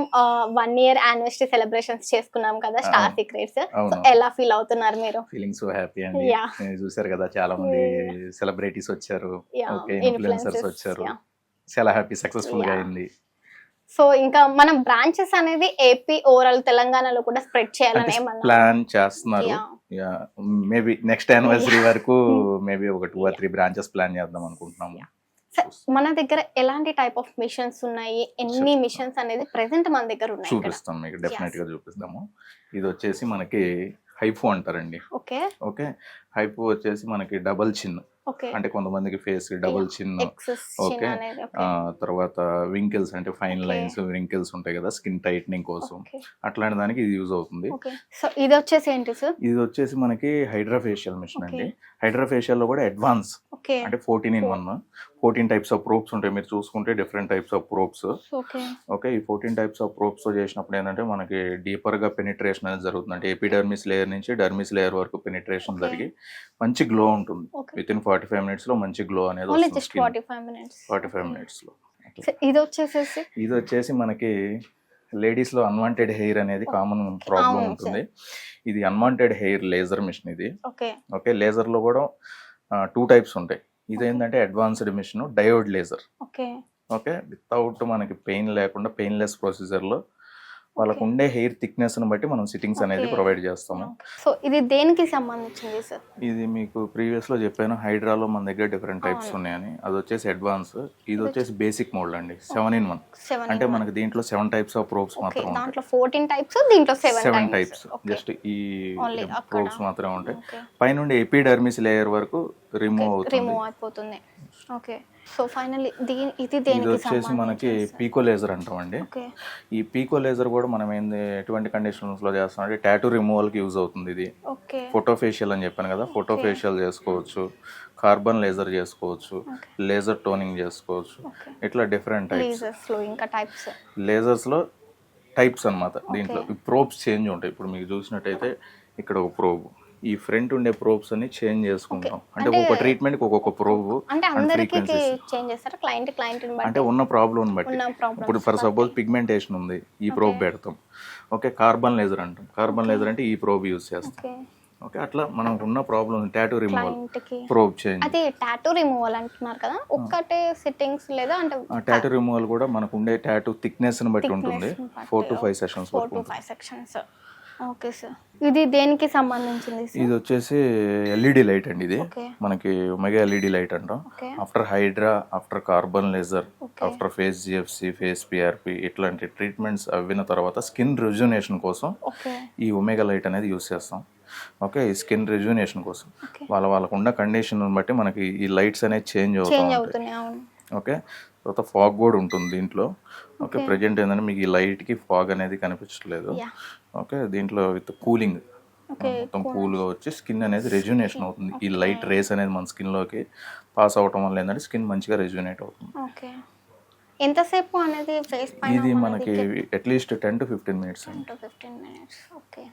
1 year యానివర్సరీ సెలబ్రేషన్స్ చేసుకున్నాం కదా స్టార్ సీక్రెట్స్. ఎలా ఫీల్ అవుతున్నారు మీరు? ఫీలింగ్ సో హ్యాపీ అండి. చూసారు కదా చాలా మంది సెలబ్రిటీస్ వచ్చారు, ఓకే ఇన్ఫ్లుయెన్సర్స్ వచ్చారు, చాలా హ్యాపీ, సక్సెస్ఫుల్ గా అయింది. సో ఇంకా మనం బ్రాంచెస్ అనేది ఏపీ ఓవరాల్ తెలంగాణలో కూడా స్ప్రెడ్ చేయాలని ప్లాన్ చేస్తున్నారు. మేబీ నెక్స్ట్ యానివర్సరీ వరకు మేబీ ఒక 2 or 3 బ్రాంచెస్ ప్లాన్ చేద్దాం అనుకుంటున్నాము. మన దగ్గర ఎలాంటి టైప్ ఆఫ్ మిషన్స్ ఉన్నాయి, ఎన్ని మిషన్స్ అనేది ప్రెసెంట్ మన దగ్గర ఉన్నాయి? చూపిస్తాం మీకు, డెఫినెట్ గా చూపిస్తాము. ఇది వచ్చేసి మనకి హైపో అంటారండి. ఓకే, హైపో వచ్చేసి మనకి డబల్ చిన్, అంటే కొంతమందికి ఫేస్ డబుల్ చిన్, ఓకే. తర్వాత వింకిల్స్ అంటే ఫైన్ లైన్స్, వింకిల్స్ ఉంటాయి కదా స్కిన్ టైట్నింగ్ కోసం, అట్లాంటి దానికి ఇది యూజ్ అవుతుంది. ఇది వచ్చేసి ఏంటి సార్? ఇది వచ్చేసి మనకి హైడ్రా ఫేషియల్ మిషన్ అండి. హైడ్రా ఫేషియల్ లో కూడా అడ్వాన్స్, అంటే 14 టైప్స్ ఆఫ్ ప్రోబ్స్ ఉంటాయి. మీరు చూసుకుంటే different types of probes, okay. ఈ 14 టైప్స్ ఆఫ్ ప్రోబ్స్ చేసినప్పుడు ఏంటంటే మనకి డీపర్ గా పెనిట్రేషన్ అనేది జరుగుతుంది. అంటే ఎపిడర్మిస్ లేయర్ నుంచి డర్మిస్ లేయర్ వరకు పెనిట్రేషన్ జరిగి మంచి గ్లో ఉంటుంది. విత్ ఇన్ 45 minutes లో మంచి గ్లో అనేది వస్తుంది. 45 minutes లో. ఇది వచ్చేసి మనకి లేడీస్ లో అన్వాంటెడ్ హెయిర్ అనేది కామన్ ప్రాబ్లం ఉంటుంది. ఇది అన్వాంటెడ్ హెయిర్ లేజర్ మిషన్ ఇది, ఓకే. లేజర్ లో కూడా 2 types ఉంటాయి. ఇది ఏంటంటే advanced machine, diode laser, okay. Without మనకి పెయిన్ లేకుండా పెయిన్లెస్ ప్రొసీజర్ లో వాళ్ళకు ఉండే హెయిర్ థిక్నెస్ ని బట్టి మనం సిట్టింగ్స్ అనేది ప్రొవైడ్ చేస్తాము. సో ఇది దేనికి సంబంధించింది సార్? ఇది మీకు ప్రీవియస్ లో చెప్పాను, హైడ్రాలో మన దగ్గర డిఫరెంట్ టైప్స్ ఉన్నాయని. అది వచ్చేసి అడ్వాన్స్, ఇది వచ్చేసి బేసిక్ మోడల్ అండి, 7-in-1. అంటే మనకి దీంట్లో 7 types ఆఫ్ ప్రోబ్స్ మాత్రం ఉంటాయి. దాంట్లో 14 types, దీంట్లో 7 types. జస్ట్ ఈ ప్రోబ్స్ మాత్రమే ఉంటాయి. పైనుండి ఎపిడర్మిస్ లేయర్ వరకు రిమూవ్ అవుతుంది. ఓకే. సో ఫైనల్లీ ఇది ఇది దేనికి వచ్చేసి మనకి పీకో లేజర్ అంటామండి. ఓకే ఈ పీకో లేజర్ కూడా మనం ఎటువంటి కండిషన్స్లో చేస్తాం అంటే టాటూ రిమూవల్కి యూజ్ అవుతుంది ఇది. ఓకే ఫోటో ఫేషియల్ అని చెప్పాను కదా, ఫోటో ఫేషియల్ చేసుకోవచ్చు, కార్బన్ లేజర్ చేసుకోవచ్చు, లేజర్ టోనింగ్ చేసుకోవచ్చు, ఇట్లా డిఫరెంట్ టైప్స్ లేజర్స్లో ఇంకా టైప్స్ లేజర్స్లో టైప్స్ అన్నమాట. దీంట్లో ప్రోబ్స్ చేంజ్ ఉంటాయి. ఇప్పుడు మీకు చూసినట్టయితే ఇక్కడ ఒక ప్రోబ్, ఈ ఫ్రంట్ ఉండే ప్రోబ్స్ అన్ని చేంజ్ చేసుకుంటాం. అంటే ఒక్కొక్క ట్రీట్మెంట్కి ఒక్కొక్క ప్రోబ్ అంటే అండ్ అందరికి ఫ్రీక్వెన్సీస్ చేంజ్ చేస్తారా క్లయింట్ అంటే ఉన్న ప్రాబ్లం బట్టి. ఉన్న ప్రాబ్లమ్ ఇప్పుడు ఫర్ సపోజ్ పిగ్మెంటేషన్ ఉంది, ఈ ప్రోబ్ పెడతాం. ఓకే, కార్బన్ లేజర్ అంటాం. కార్బన్ లేజర్ అంటే ఈ ప్రోబ్ యూజ్ చేస్తాం. ఓకే, అట్లా మనం ఉన్న problem tattoo removal probe change. అది టాటూ రిమూవల్ అంటున్నారు కదా, ఒక్కటే సిట్టింగ్స్ లేదా అంటే టాటూ రిమూవల్ కూడా మనకు ఉండే టాటూ థిక్నెస్ ని బట్టి ఉంటుంది. 4 to 5 sessions 4 to 5 sections. Okay sir, ఇది దేనికి సంబంధించింది సార్? ఇది వచ్చేసి ఎల్ఈడి లైట్ అండి. ఇది మనకి ఒమేగా ఎల్ఈడి లైట్ అంటాం. After hydra, after carbon laser, after face GFC, face PRP ఇట్లాంటి ట్రీట్మెంట్స్ అవ్విన తర్వాత స్కిన్ రెజ్యునేషన్ కోసం ఈ ఒమేగా లైట్ అనేది యూస్ చేస్తాం. ఓకే, ఈ స్కిన్ రెజ్యునేషన్ కోసం వాళ్ళకు ఉన్న కండిషన్ బట్టి మనకి ఈ లైట్స్ అనేది చేంజ్ అవుతాయి. ఓకే, తర్వాత ఫాగ్ కూడా ఉంటుంది దీంట్లో. ఓకే, ప్రజెంట్ ఏంటంటే మీకు ఈ లైట్కి ఫాగ్ అనేది కనిపించట్లేదు. ఓకే, దీంట్లో విత్ కూలింగ్ మొత్తం కూల్గా వచ్చి స్కిన్ అనేది రెజ్యునేషన్ అవుతుంది. ఈ లైట్ రేస్ అనేది మన స్కిన్లోకి పాస్ అవటం వల్ల ఏంటంటే స్కిన్ మంచిగా రెజ్యునేట్ అవుతుంది. ఓకే, ఎంతసేపు అనేది ఫేస్ పైన? ఇది మనకి అట్లీస్ట్ 10 to 15 minutes. ఓకే.